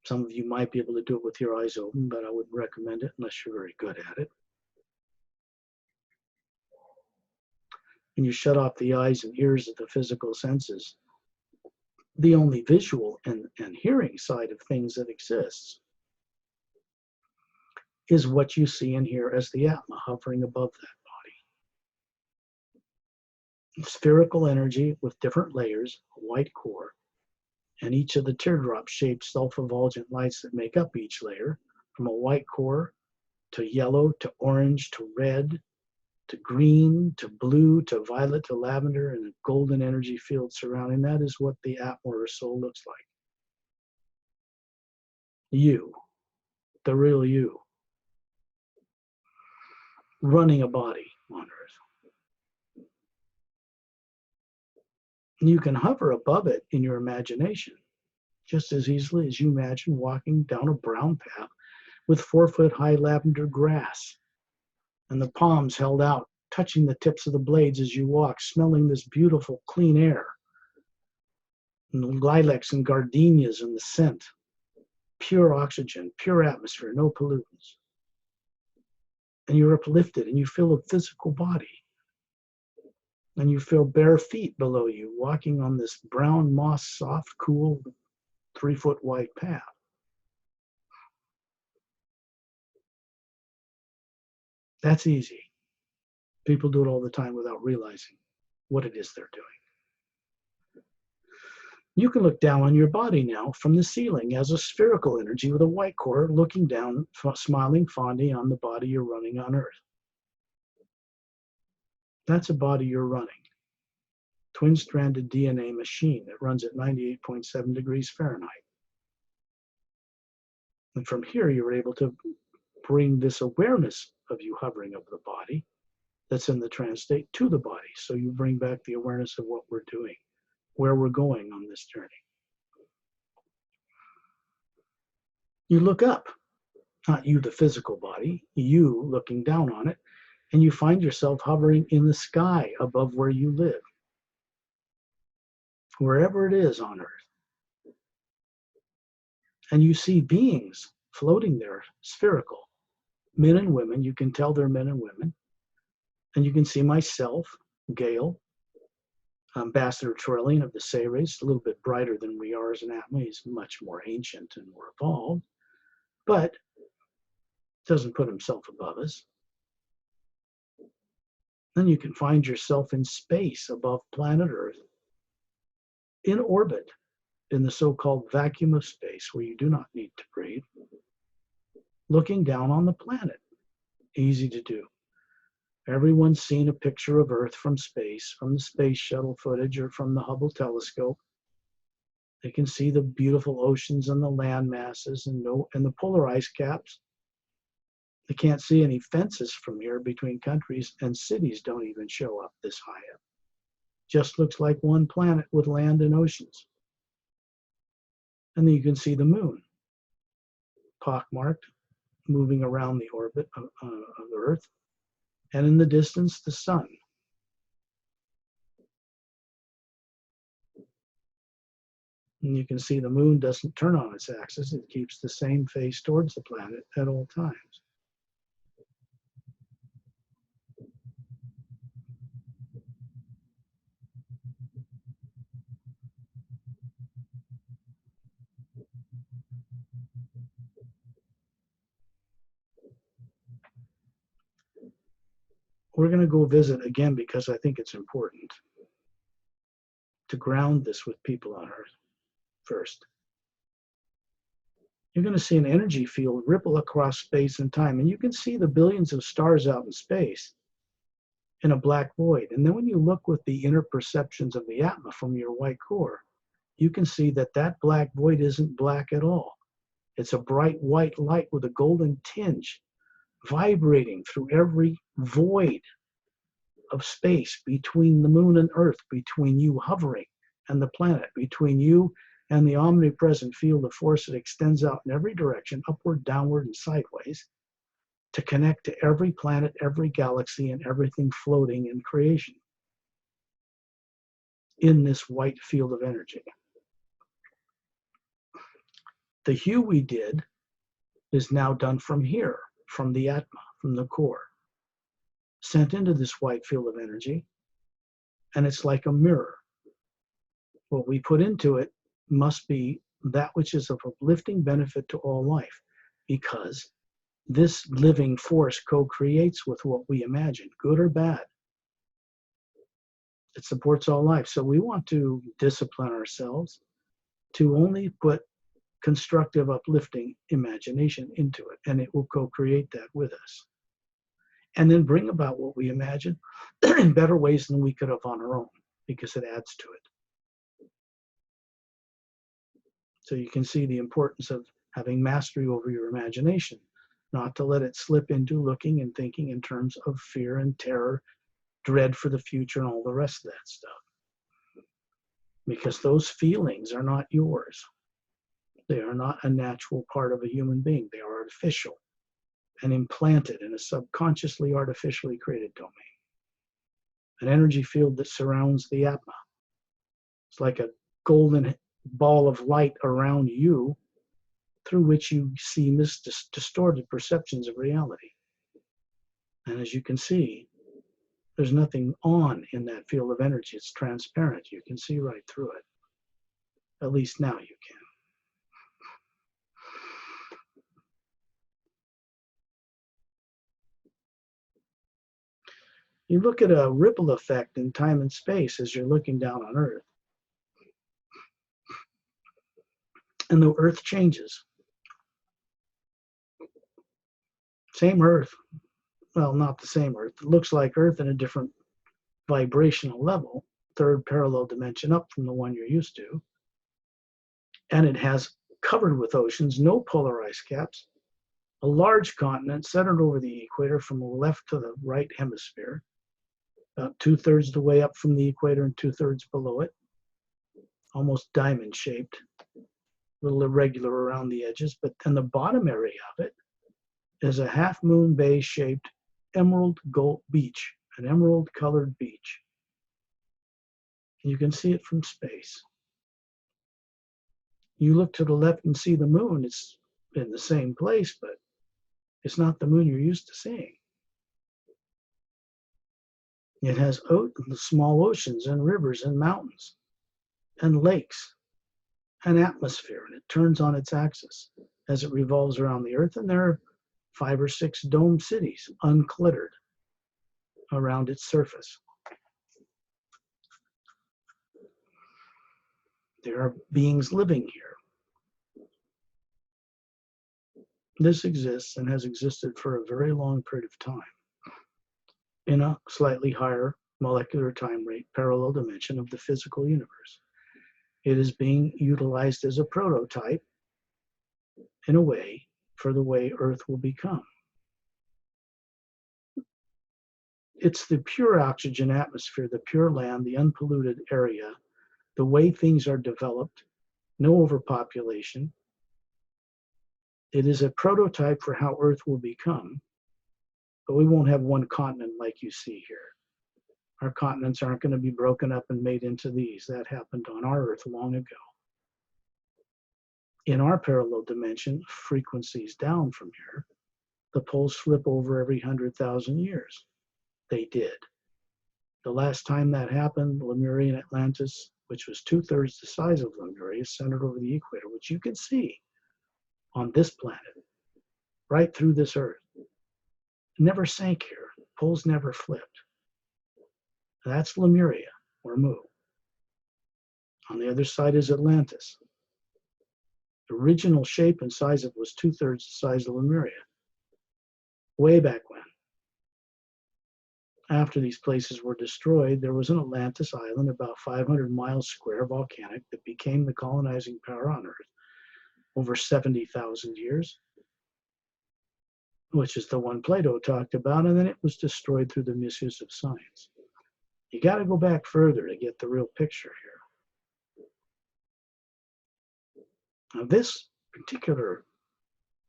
Some of you might be able to do it with your eyes open, but I wouldn't recommend it unless you're very good at it. And you shut off the eyes and ears of the physical senses. The only visual and hearing side of things that exists is what you see and hear as the Atma hovering above that body. Spherical energy with different layers, a white core, and each of the teardrop-shaped self-effulgent lights that make up each layer, from a white core to yellow to orange to red to green to blue to violet to lavender, and a golden energy field surrounding that is what the Atma or soul looks like. You, the real you, running a body on Earth. And you can hover above it in your imagination just as easily as you imagine walking down a brown path with 4-foot high lavender grass and the palms held out, touching the tips of the blades as you walk, smelling this beautiful clean air, and the lilacs and gardenias and the scent, pure oxygen, pure atmosphere, no pollutants. And you're uplifted and you feel a physical body. And you feel bare feet below you walking on this brown moss, soft, cool, 3-foot wide path. That's easy. People do it all the time without realizing what it is they're doing. You can look down on your body now from the ceiling as a spherical energy with a white core looking down, smiling fondly on the body you're running on Earth. That's a body you're running. Twin-stranded DNA machine that runs at 98.7 degrees Fahrenheit. And from here, you're able to bring this awareness of you hovering over the body that's in the trance state to the body. So you bring back the awareness of what we're doing, where we're going on this journey. You look up, not you, the physical body, you looking down on it, and you find yourself hovering in the sky above where you live, wherever it is on Earth. And you see beings floating there, spherical, men and women. You can tell they're men and women. And you can see myself, Gail, Ambassador Trillian of the Say race, a little bit brighter than we are as an Atma. He's much more ancient and more evolved, but doesn't put himself above us. Then you can find yourself in space above planet Earth, in orbit, in the so-called vacuum of space where you do not need to breathe, looking down on the planet. Easy to do. Everyone's seen a picture of Earth from space, from the space shuttle footage or from the Hubble telescope. They can see the beautiful oceans and the land masses and the polar ice caps. They can't see any fences from here between countries, and cities don't even show up this high up. Just looks like one planet with land and oceans. And then you can see the moon, pockmarked, moving around the orbit of Earth. And in the distance, the sun. And you can see the moon doesn't turn on its axis. It keeps the same face towards the planet at all times. We're going to go visit again because I think it's important to ground this with people on Earth first. You're going to see an energy field ripple across space and time, and you can see the billions of stars out in space in a black void. And then when you look with the inner perceptions of the Atma from your white core, you can see that that black void isn't black at all. It's a bright white light with a golden tinge vibrating through every void of space between the moon and Earth, between you hovering and the planet, between you and the omnipresent field of force that extends out in every direction, upward, downward, and sideways, to connect to every planet, every galaxy, and everything floating in creation in this white field of energy. The hue we did is now done from here, from the Atma, from the core, sent into this white field of energy, and it's like a mirror. What we put into it must be that which is of uplifting benefit to all life, because this living force co-creates with what we imagine, good or bad. It supports all life. So we want to discipline ourselves to only put constructive, uplifting imagination into it, and it will co-create that with us. And then bring about what we imagine in better ways than we could have on our own, because it adds to it. So you can see the importance of having mastery over your imagination, not to let it slip into looking and thinking in terms of fear and terror, dread for the future, and all the rest of that stuff. because those feelings are not yours. They are not a natural part of a human being. They are artificial and implanted in a subconsciously artificially created domain. An energy field that surrounds the Atma. It's like a golden ball of light around you through which you see distorted perceptions of reality. And as you can see, there's nothing on in that field of energy. It's transparent. You can see right through it. At least now you can. You look at a ripple effect in time and space as you're looking down on Earth. And the Earth changes. Same Earth. Well, not the same Earth. It looks like Earth in a different vibrational level, third parallel dimension up from the one you're used to. And it has covered with oceans, no polar ice caps, a large continent centered over the equator from the left to the right hemisphere, about 2/3 of the way up from the equator and 2/3 below it, almost diamond shaped, a little irregular around the edges, but then the bottom area of it is a half moon bay shaped emerald gold beach, an emerald colored beach. You can see it from space. You look to the left and see the moon. It's in the same place, but it's not the moon you're used to seeing. It has small oceans and rivers and mountains and lakes and atmosphere, and it turns on its axis as it revolves around the Earth, and there are 5 or 6 domed cities, uncluttered, around its surface. There are beings living here. This exists and has existed for a very long period of time in a slightly higher molecular time rate parallel dimension of the physical universe. It is being utilized as a prototype, in a way, for the way Earth will become. It's the pure oxygen atmosphere, the pure land, the unpolluted area, the way things are developed, no overpopulation. It is a prototype for how Earth will become, but we won't have one continent like you see here. Our continents aren't going to be broken up and made into these. That happened on our Earth long ago. In our parallel dimension, frequencies down from here, the poles flip over every 100,000 years. They did. The last time that happened, Lemurian Atlantis, which was 2/3 the size of Lemuria, centered over the equator, which you can see on this planet, right through this Earth. It never sank here. Poles never flipped. That's Lemuria, or Mu. On the other side is Atlantis. The original shape and size of it was 2/3 the size of Lemuria, way back when. After these places were destroyed, there was an Atlantis island about 500 miles square, volcanic, that became the colonizing power on Earth over 70,000 years, which is the one Plato talked about, and then it was destroyed through the misuse of science. You got to go back further to get the real picture here. Now, this particular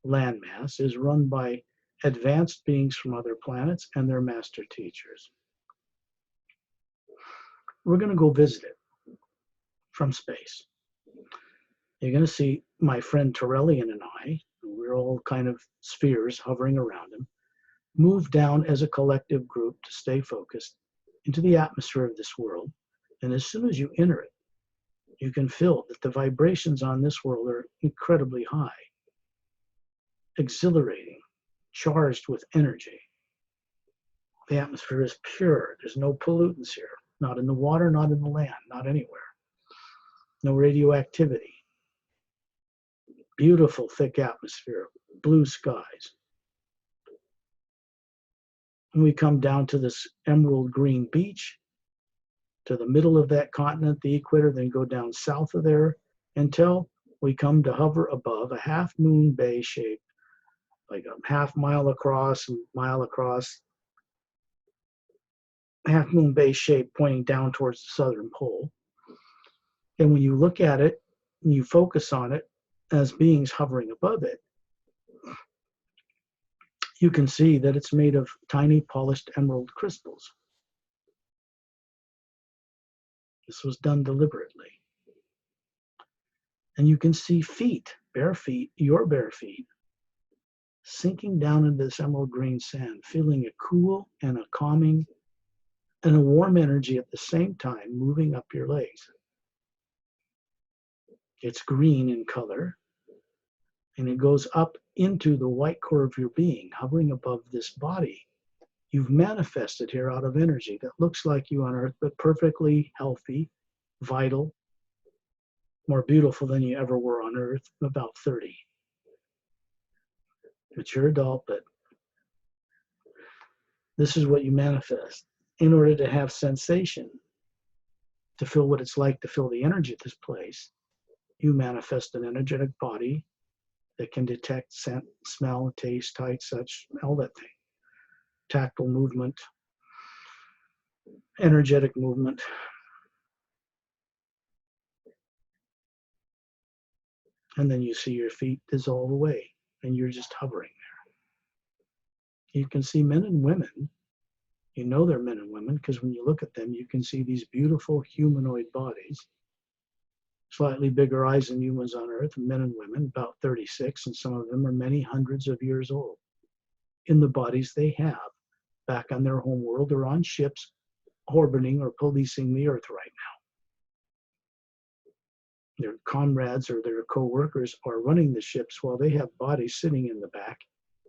landmass is run by advanced beings from other planets and their master teachers. We're going to go visit it from space. You're going to see my friend Torellian and I, we're all kind of spheres hovering around him, move down as a collective group to stay focused into the atmosphere of this world. And as soon as you enter it, you can feel that the vibrations on this world are incredibly high, exhilarating, charged with energy. The atmosphere is pure. There's no pollutants here, not in the water, not in the land, not anywhere. No radioactivity. Beautiful, thick atmosphere, blue skies. And we come down to this emerald green beach, to the middle of that continent, the equator, then go down south of there until we come to hover above a half moon bay shape, like a half mile across, half moon bay shape pointing down towards the southern pole. And when you look at it and you focus on it as beings hovering above it, you can see that it's made of tiny polished emerald crystals. This was done deliberately. And you can see feet, bare feet, your bare feet, sinking down into this emerald green sand, feeling a cool and a calming and a warm energy at the same time moving up your legs. It's green in color, and it goes up into the white core of your being, hovering above this body. You've manifested here out of energy that looks like you on Earth, but perfectly healthy, vital, more beautiful than you ever were on Earth, about 30. Mature adult, but this is what you manifest. In order to have sensation, to feel what it's like to feel the energy of this place, you manifest an energetic body that can detect scent, smell, taste, height, such, all that thing. Tactile movement, energetic movement. And then you see your feet dissolve away and you're just hovering there. You can see men and women. You know they're men and women because when you look at them, you can see these beautiful humanoid bodies, slightly bigger eyes than humans on Earth, men and women, about 36, and some of them are many hundreds of years old in the bodies they have back on their home world or on ships orbiting or policing the Earth right now. Their comrades or their co-workers are running the ships while they have bodies sitting in the back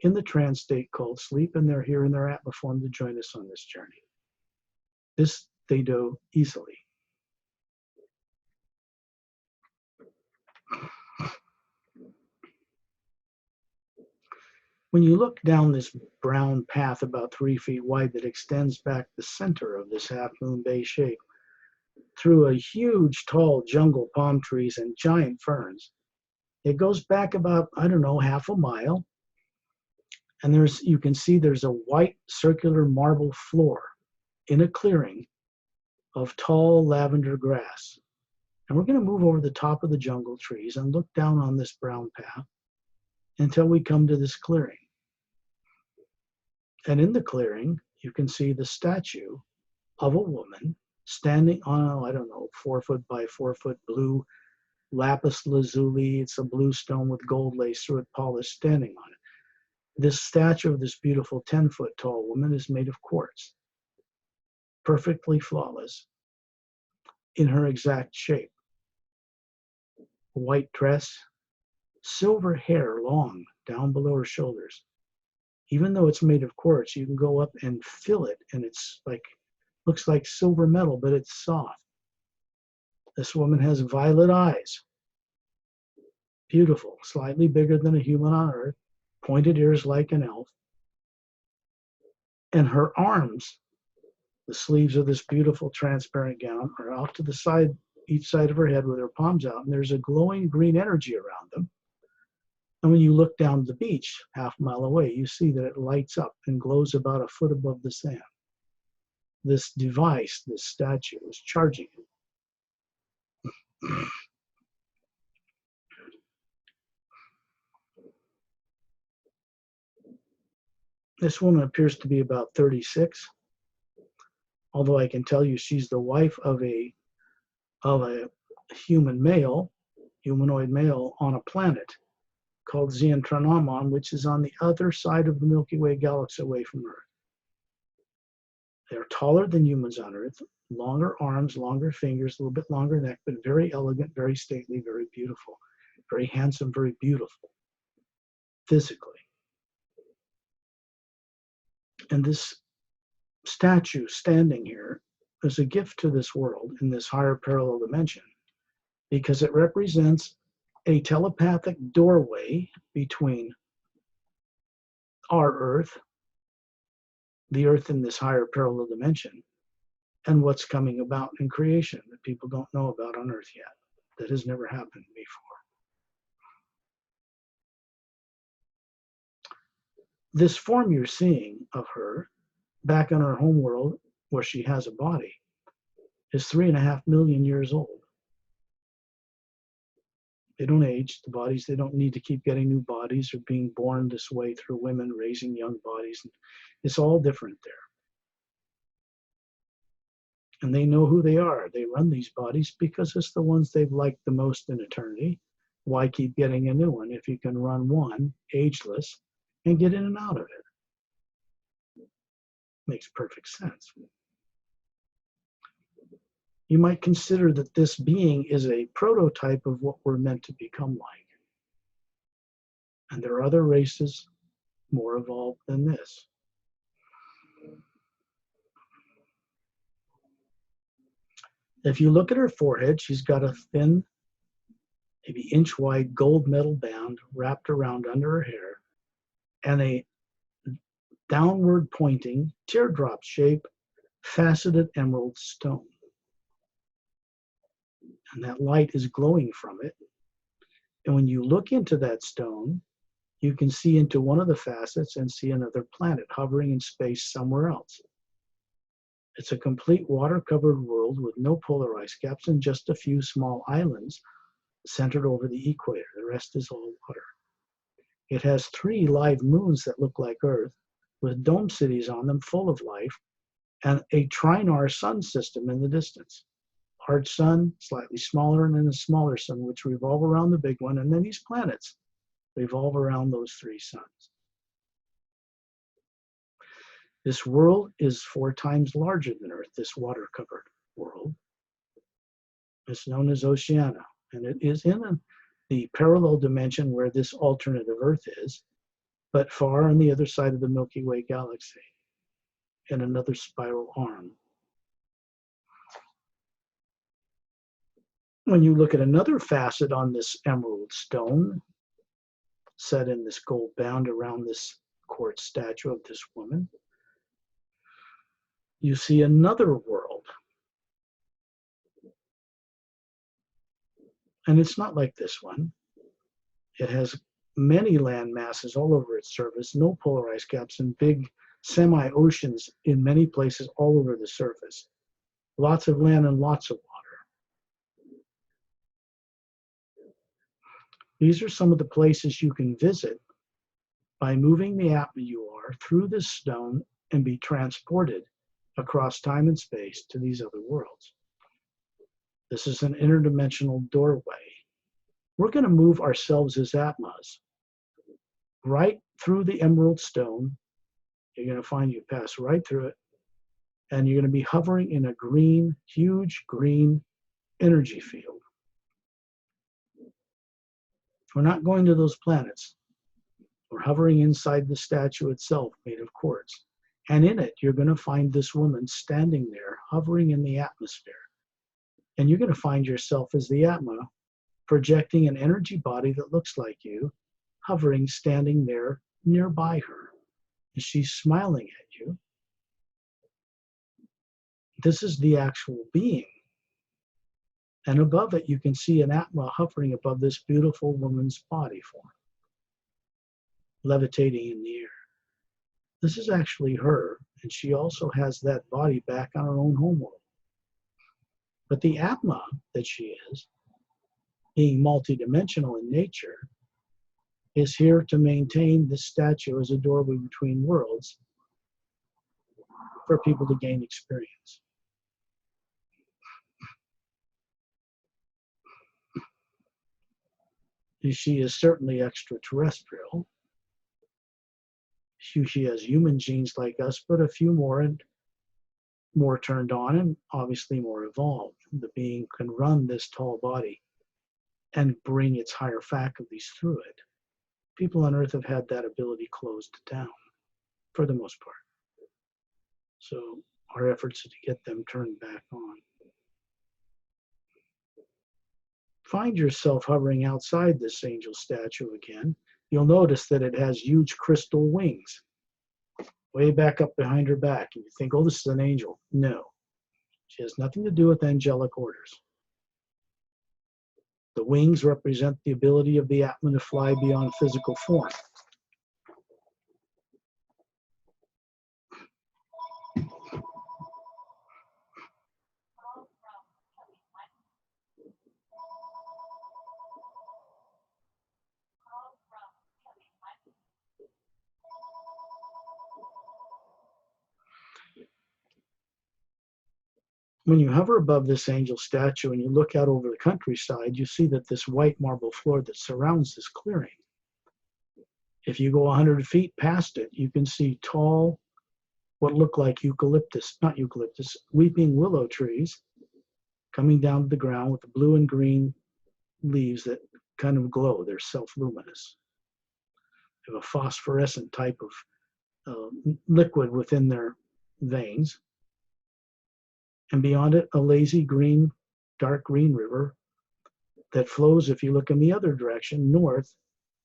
in the trance state called sleep, and they're here in their Atma form to join us on this journey. This they do easily. When you look down this brown path about 3 feet wide that extends back the center of this half-moon bay shape through a huge tall jungle, palm trees and giant ferns, it goes back about, I don't know, half a mile. And you can see there's a white circular marble floor in a clearing of tall lavender grass. And we're going to move over the top of the jungle trees and look down on this brown path until we come to this clearing. And in the clearing, you can see the statue of a woman standing on, I don't know, 4 foot by 4 foot blue lapis lazuli. It's a blue stone with gold lace through it, polished, standing on it. This statue of this beautiful 10-foot tall woman is made of quartz, perfectly flawless in her exact shape. A white dress, silver hair long down below her shoulders. Even though it's made of quartz, you can go up and feel it, and it's like, looks like silver metal, but it's soft. This woman has violet eyes, beautiful, slightly bigger than a human on Earth, pointed ears like an elf, and her arms, the sleeves of this beautiful transparent gown, are off to the side, each side of her head with her palms out, and there's a glowing green energy around them. And when you look down the beach, half a mile away, you see that it lights up and glows about a foot above the sand. This device, this statue, is charging it. This woman appears to be about 36, although I can tell you she's the wife of a human male, humanoid male on a planet called Xiantranomon, which is on the other side of the Milky Way galaxy away from Earth. They're taller than humans on Earth, longer arms, longer fingers, a little bit longer neck, but very elegant, very stately, very beautiful, very handsome, very beautiful, physically. And this statue standing here is a gift to this world in this higher parallel dimension because it represents a telepathic doorway between our Earth, the Earth in this higher parallel dimension, and what's coming about in creation that people don't know about on Earth yet, that has never happened before. This form you're seeing of her back on her home world where she has a body is 3.5 million years old. They don't age. The bodies, they don't need to keep getting new bodies or being born this way through women raising young bodies. It's all different there. And they know who they are. They run these bodies because it's the ones they've liked the most in eternity. Why keep getting a new one if you can run one, ageless, and get in and out of it? Makes perfect sense. You might consider that this being is a prototype of what we're meant to become like. And there are other races more evolved than this. If you look at her forehead, she's got a thin, maybe inch-wide gold metal band wrapped around under her hair and a downward pointing, teardrop shape, faceted emerald stone. And that light is glowing from it. And when you look into that stone, you can see into one of the facets and see another planet hovering in space somewhere else. It's a complete water-covered world with no polar ice caps and just a few small islands centered over the equator. The rest is all water. It has 3 live moons that look like Earth, with dome cities on them full of life, and a trinar sun system in the distance. Large sun, slightly smaller, and then a smaller sun, which revolve around the big one, and then these planets revolve around those 3 suns. This world is 4 times larger than Earth, this water-covered world. It's known as Oceania, and it is in the parallel dimension where this alternative Earth is, but far on the other side of the Milky Way galaxy, in another spiral arm. When you look at another facet on this emerald stone, set in this gold band around this quartz statue of this woman, you see another world. And it's not like this one. It has many land masses all over its surface, no polar ice caps, and big semi-oceans in many places all over the surface. Lots of land and lots of water. These are some of the places you can visit by moving the Atma you are through this stone and be transported across time and space to these other worlds. This is an interdimensional doorway. We're going to move ourselves as Atmas right through the emerald stone. You're going to find you pass right through it, and you're going to be hovering in a green, huge green energy field. We're not going to those planets. We're hovering inside the statue itself, made of quartz. And in it, you're going to find this woman standing there, hovering in the atmosphere. And you're going to find yourself as the Atma, projecting an energy body that looks like you, hovering, standing there nearby her. And she's smiling at you. This is the actual being. And above it, you can see an Atma hovering above this beautiful woman's body form, levitating in the air. This is actually her, and she also has that body back on her own homeworld. But the Atma that she is, being multidimensional in nature, is here to maintain this statue as a doorway between worlds for people to gain experience. She is certainly extraterrestrial. She has human genes like us, but a few more and more turned on and obviously more evolved. The being can run this tall body and bring its higher faculties through it. People on Earth have had that ability closed down for the most part. So our efforts are to get them turned back on. Find yourself hovering outside this angel statue again. You'll notice that it has huge crystal wings way back up behind her back. And you think, oh, this is an angel. No, she has nothing to do with angelic orders. The wings represent the ability of the Atma to fly beyond physical form. When you hover above this angel statue and you look out over the countryside, you see that this white marble floor that surrounds this clearing. If you go 100 feet past it, you can see tall, what look like not eucalyptus, weeping willow trees coming down to the ground with the blue and green leaves that kind of glow. They're self-luminous. They have a phosphorescent type of liquid within their veins. And beyond it, a lazy green, dark green river that flows, if you look in the other direction, north,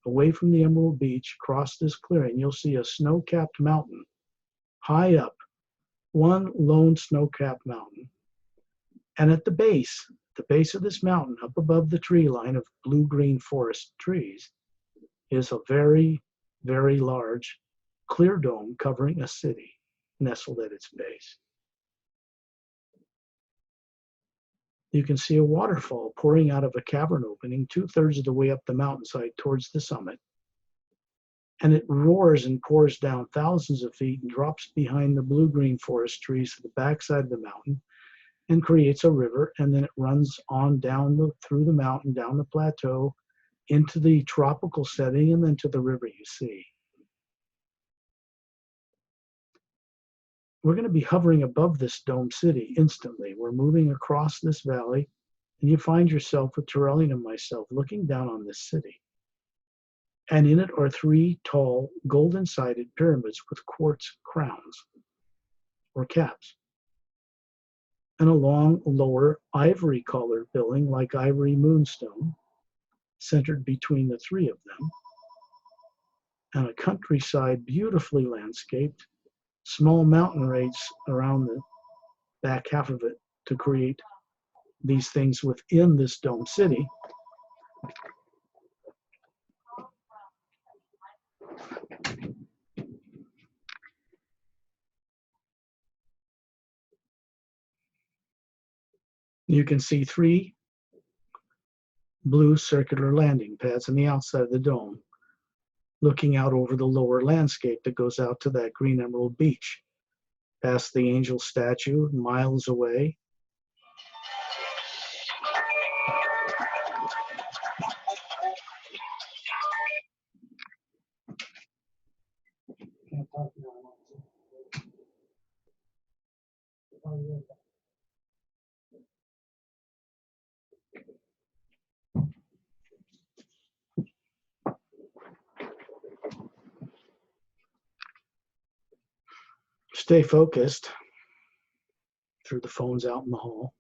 away from the Emerald Beach, across this clearing, you'll see a snow-capped mountain, high up, one lone snow-capped mountain. And at the base of this mountain, up above the tree line of blue-green forest trees, is a very, very large clear dome covering a city nestled at its base. You can see a waterfall pouring out of a cavern opening 2/3 of the way up the mountainside towards the summit. And it roars and pours down thousands of feet and drops behind the blue-green forest trees to the backside of the mountain and creates a river. And then it runs on down through the mountain, down the plateau, into the tropical setting, and then to the river you see. We're going to be hovering above this dome city instantly. We're moving across this valley, and you find yourself with Torellian and myself looking down on this city. And in it are 3 tall, golden-sided pyramids with quartz crowns, or caps, and a long, lower, ivory-colored building like ivory moonstone, centered between the 3 of them, and a countryside beautifully landscaped, small mountain ranges around the back half of it to create these things within this dome city. You can see 3 blue circular landing pads on the outside of the dome, looking out over the lower landscape that goes out to that green emerald beach, past the angel statue, miles away. Stay focused through the phones out in the hall.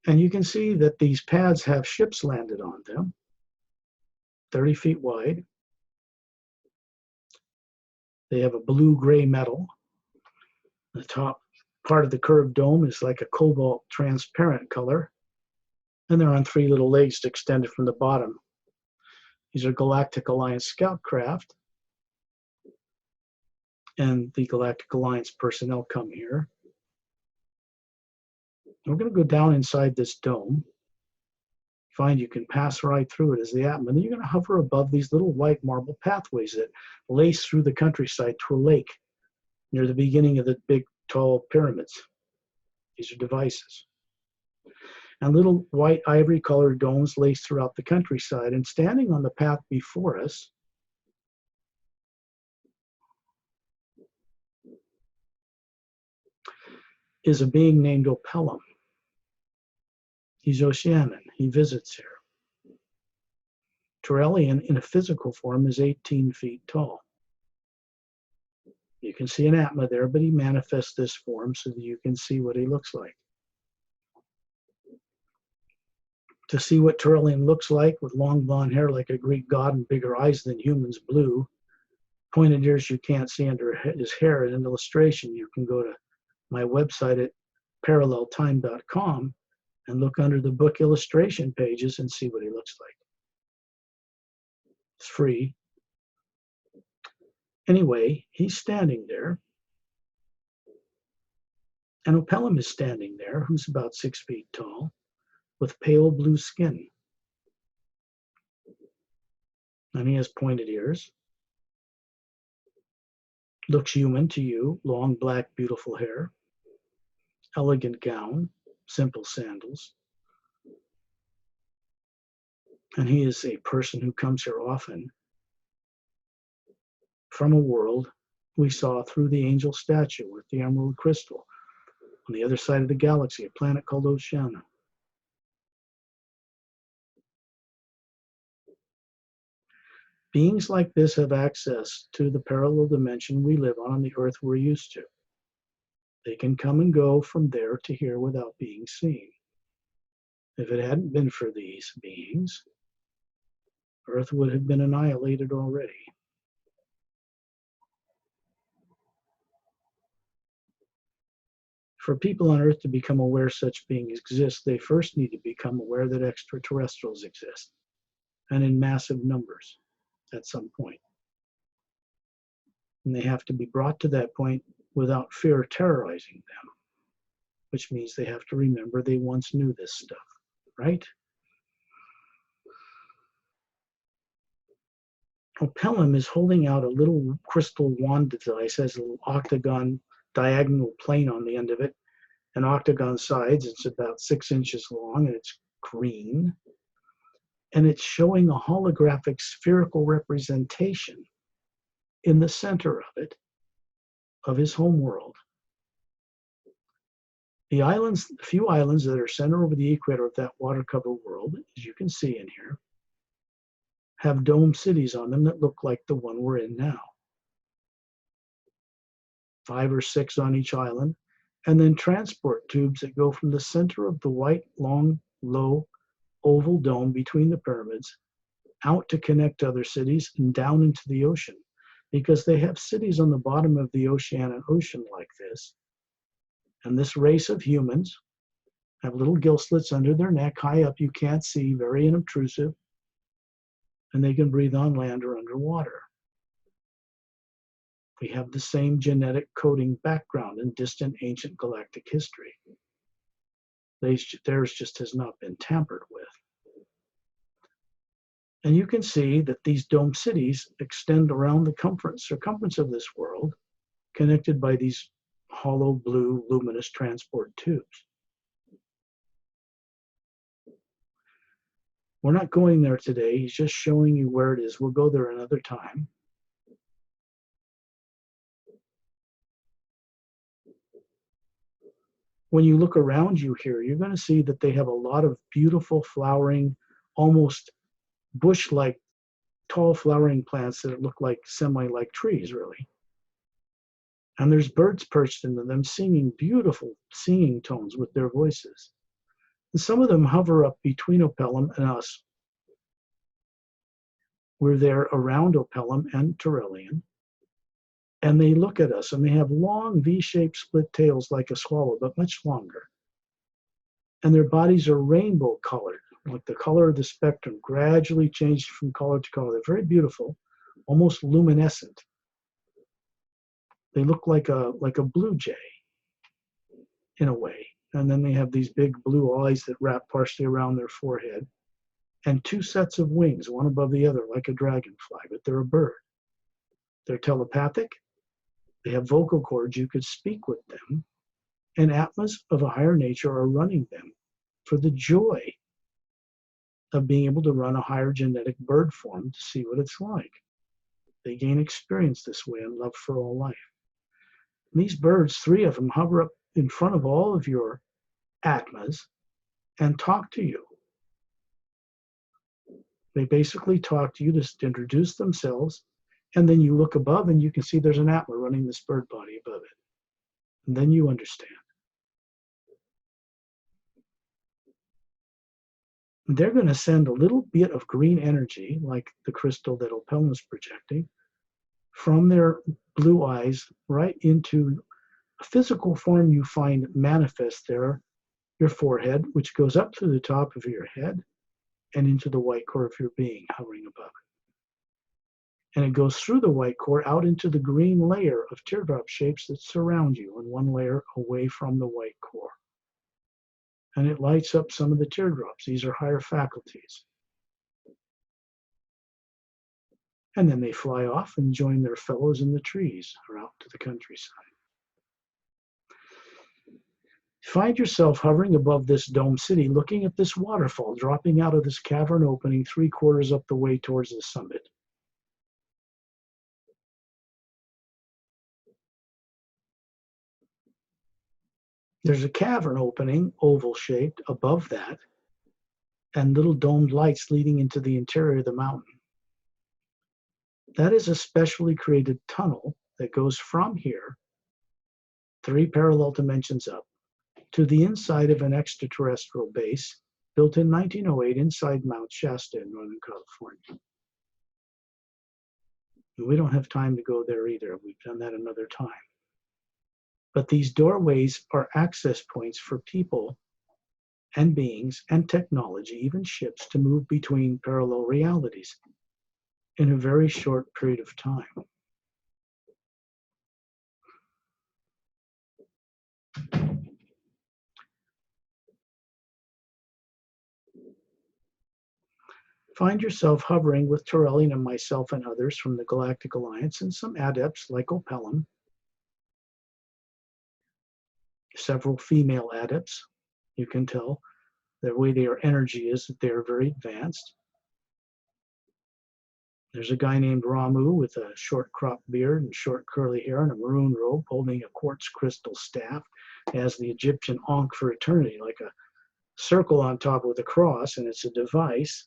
And you can see that these pads have ships landed on them, 30 feet wide. They have a blue-gray metal. The top part of the curved dome is like a cobalt transparent color. And they're on 3 little legs extended from the bottom. These are Galactic Alliance scout craft. And the Galactic Alliance personnel come here. We're going to go down inside this dome. Find you can pass right through it as the Atma. And then you're going to hover above these little white marble pathways that lace through the countryside to a lake near the beginning of the big, tall pyramids. These are devices. And little white ivory-colored domes lace throughout the countryside. And standing on the path before us is a being named Opelum. He's Oceanian. He visits here. Torellian, in a physical form, is 18 feet tall. You can see an Atma there, but he manifests this form so that you can see what he looks like. To see what Torellian looks like, with long blonde hair like a Greek god and bigger eyes than humans, blue, pointed ears you can't see under his hair, and an illustration, you can go to my website at paralleltime.com and look under the book illustration pages and see what he looks like. It's free. Anyway, he's standing there. And Opelum is standing there, who's about 6 feet tall, with pale blue skin. And he has pointed ears. Looks human to you, long, black, beautiful hair. elegant gown, simple sandals. And he is a person who comes here often from a world we saw through the angel statue with the emerald crystal on the other side of the galaxy, a planet called Oceania. Beings like this have access to the parallel dimension we live on the earth we're used to. They can come and go from there to here without being seen. If it hadn't been for these beings, Earth would have been annihilated already. For people on Earth to become aware such beings exist, they first need to become aware that extraterrestrials exist, and in massive numbers at some point. And they have to be brought to that point without fear terrorizing them, which means they have to remember they once knew this stuff, right? Opellum is holding out a little crystal wand device, has a little octagon diagonal plane on the end of it, and octagon sides. It's about 6 inches long, and it's green. And it's showing a holographic spherical representation in the center of it, of his home world. The islands, the few islands that are centered over the equator of that water-covered world, as you can see in here, have dome cities on them that look like the one we're in now. 5 or 6 on each island, and then transport tubes that go from the center of the white, long, low, oval dome between the pyramids out to connect other cities and down into the ocean, because they have cities on the bottom of the Oceanic Ocean like this. And this race of humans have little gill slits under their neck, high up, you can't see, very unobtrusive, and they can breathe on land or underwater. We have the same genetic coding background in distant ancient galactic history. Theirs just has not been tampered with. And you can see that these dome cities extend around the circumference of this world, connected by these hollow blue luminous transport tubes. We're not going there today. He's just showing you where it is. We'll go there another time. When you look around you here, you're going to see that they have a lot of beautiful flowering, almost bush-like, tall flowering plants that look like semi-like trees, really. And there's birds perched into them singing beautiful singing tones with their voices. And some of them hover up between Opellum and us. We're there around Opellum and Tyrrellian. And they look at us, and they have long V-shaped split tails like a swallow, but much longer. And their bodies are rainbow colored, like the color of the spectrum, gradually changed from color to color. They're very beautiful, almost luminescent. They look like a blue jay, in a way. And then they have these big blue eyes that wrap partially around their forehead, and 2 sets of wings, one above the other, like a dragonfly, but they're a bird. They're telepathic. They have vocal cords. You could speak with them. And Atmas of a higher nature are running them for the joy of being able to run a higher genetic bird form to see what it's like. They gain experience this way and love for all life. And these birds, 3 of them, hover up in front of all of your Atmas and talk to you. They basically talk to you to introduce themselves, and then you look above and you can see there's an Atma running this bird body above it. And then you understand. They're going to send a little bit of green energy, like the crystal that Opellum is projecting, from their blue eyes right into a physical form you find manifest there, your forehead, which goes up through the top of your head and into the white core of your being hovering above it. And it goes through the white core out into the green layer of teardrop shapes that surround you, and 1 layer away from the white core. And it lights up some of the teardrops. These are higher faculties. And then they fly off and join their fellows in the trees or out to the countryside. Find yourself hovering above this dome city, looking at this waterfall dropping out of this cavern opening 3/4 up the way towards the summit. There's a cavern opening, oval shaped, above that, and little domed lights leading into the interior of the mountain. That is a specially created tunnel that goes from here, 3 parallel dimensions up, to the inside of an extraterrestrial base built in 1908 inside Mount Shasta in Northern California. And we don't have time to go there either. We've done that another time. But these doorways are access points for people and beings and technology, even ships, to move between parallel realities in a very short period of time. Find yourself hovering with Torellian and myself and others from the Galactic Alliance and some adepts like Opelum, several female adepts. You can tell the way their energy is that they are very advanced. There's a guy named Ramu with a short cropped beard and short curly hair and a maroon robe holding a quartz crystal staff. As the Egyptian Ankh for eternity, like a circle on top with a cross, and it's a device.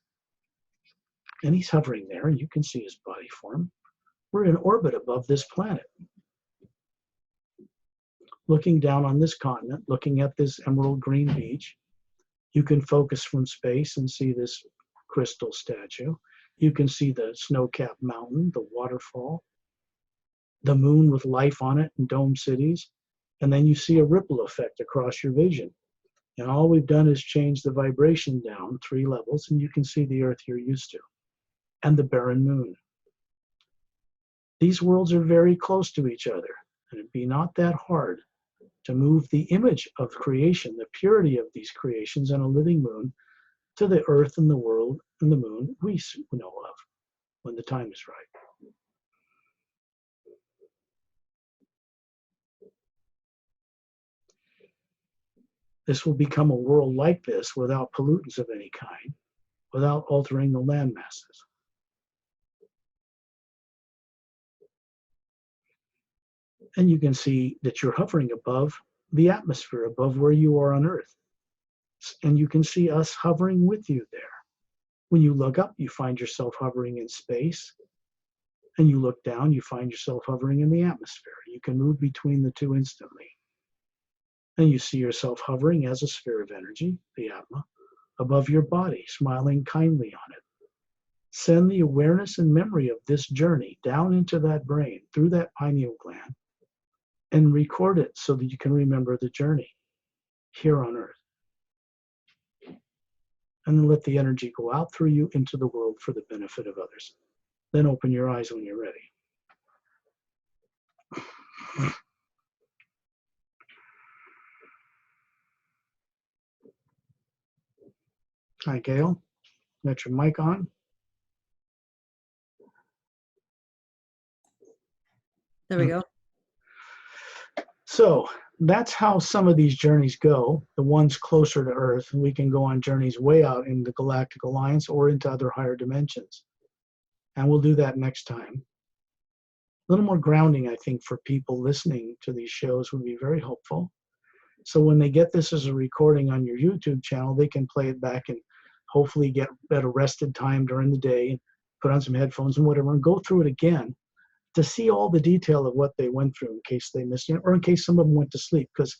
And he's hovering there, and you can see his body form. We're in orbit above this planet, looking down on this continent, looking at this emerald green beach. You can focus from space and see this crystal statue. You can see the snow-capped mountain, the waterfall, the moon with life on it and dome cities. And then you see a ripple effect across your vision. And all we've done is change the vibration down 3 levels, and you can see the Earth you're used to, and the barren moon. These worlds are very close to each other, and it'd be not that hard to move the image of creation, the purity of these creations and a living moon, to the Earth and the world and the moon we know of when the time is right. This will become a world like this without pollutants of any kind, without altering the land masses. And you can see that you're hovering above the atmosphere, above where you are on Earth. And you can see us hovering with you there. When you look up, you find yourself hovering in space. And you look down, you find yourself hovering in the atmosphere. You can move between the two instantly. And you see yourself hovering as a sphere of energy, the Atma, above your body, smiling kindly on it. Send the awareness and memory of this journey down into that brain, through that pineal gland, and record it so that you can remember the journey here on Earth. And then let the energy go out through you into the world for the benefit of others. Then open your eyes when you're ready. Hi, Gail. Got your mic on? There we go. So that's how some of these journeys go, the ones closer to Earth. And we can go on journeys way out in the Galactic Alliance or into other higher dimensions. And we'll do that next time. A little more grounding, I think, for people listening to these shows would be very helpful. So when they get this as a recording on your YouTube channel, they can play it back and hopefully get better rested time during the day, and put on some headphones and whatever, and go through it again to see all the detail of what they went through in case they missed it, or in case some of them went to sleep. Because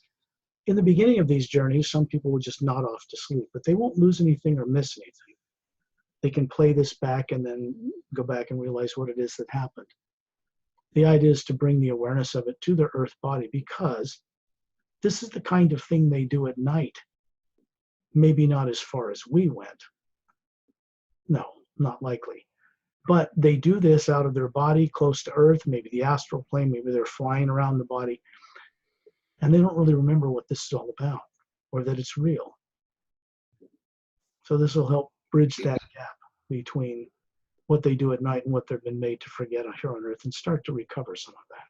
in the beginning of these journeys, some people will just nod off to sleep, but they won't lose anything or miss anything. They can play this back and then go back and realize what it is that happened. The idea is to bring the awareness of it to their Earth body, because this is the kind of thing they do at night. Maybe not as far as we went. No, not likely. But they do this out of their body, close to Earth, maybe the astral plane, maybe they're flying around the body, and they don't really remember what this is all about, or that it's real. So this will help bridge that gap between what they do at night and what they've been made to forget here on Earth, and start to recover some of that.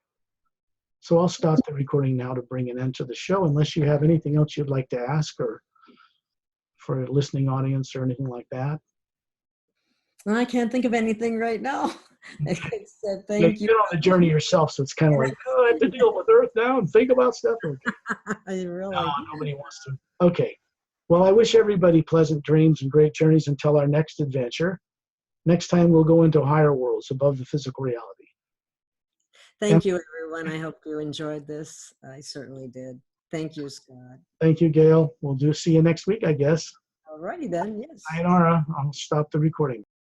So I'll stop the recording now to bring an end to the show, unless you have anything else you'd like to ask or for a listening audience or anything like that. I can't think of anything right now. Except Yeah, thank you've you. been on the journey yourself, so it's kind of like, oh, I have to deal with Earth now and think about stuff. Okay. I really. No, nobody wants to. Okay. Well, I wish everybody pleasant dreams and great journeys until our next adventure. Next time, we'll go into higher worlds above the physical reality. Thank you, everyone. I hope you enjoyed this. I certainly did. Thank you, Scott. Thank you, Gail. We'll see you next week, I guess. Alrighty then. Yes. Sayonara. I'll stop the recording.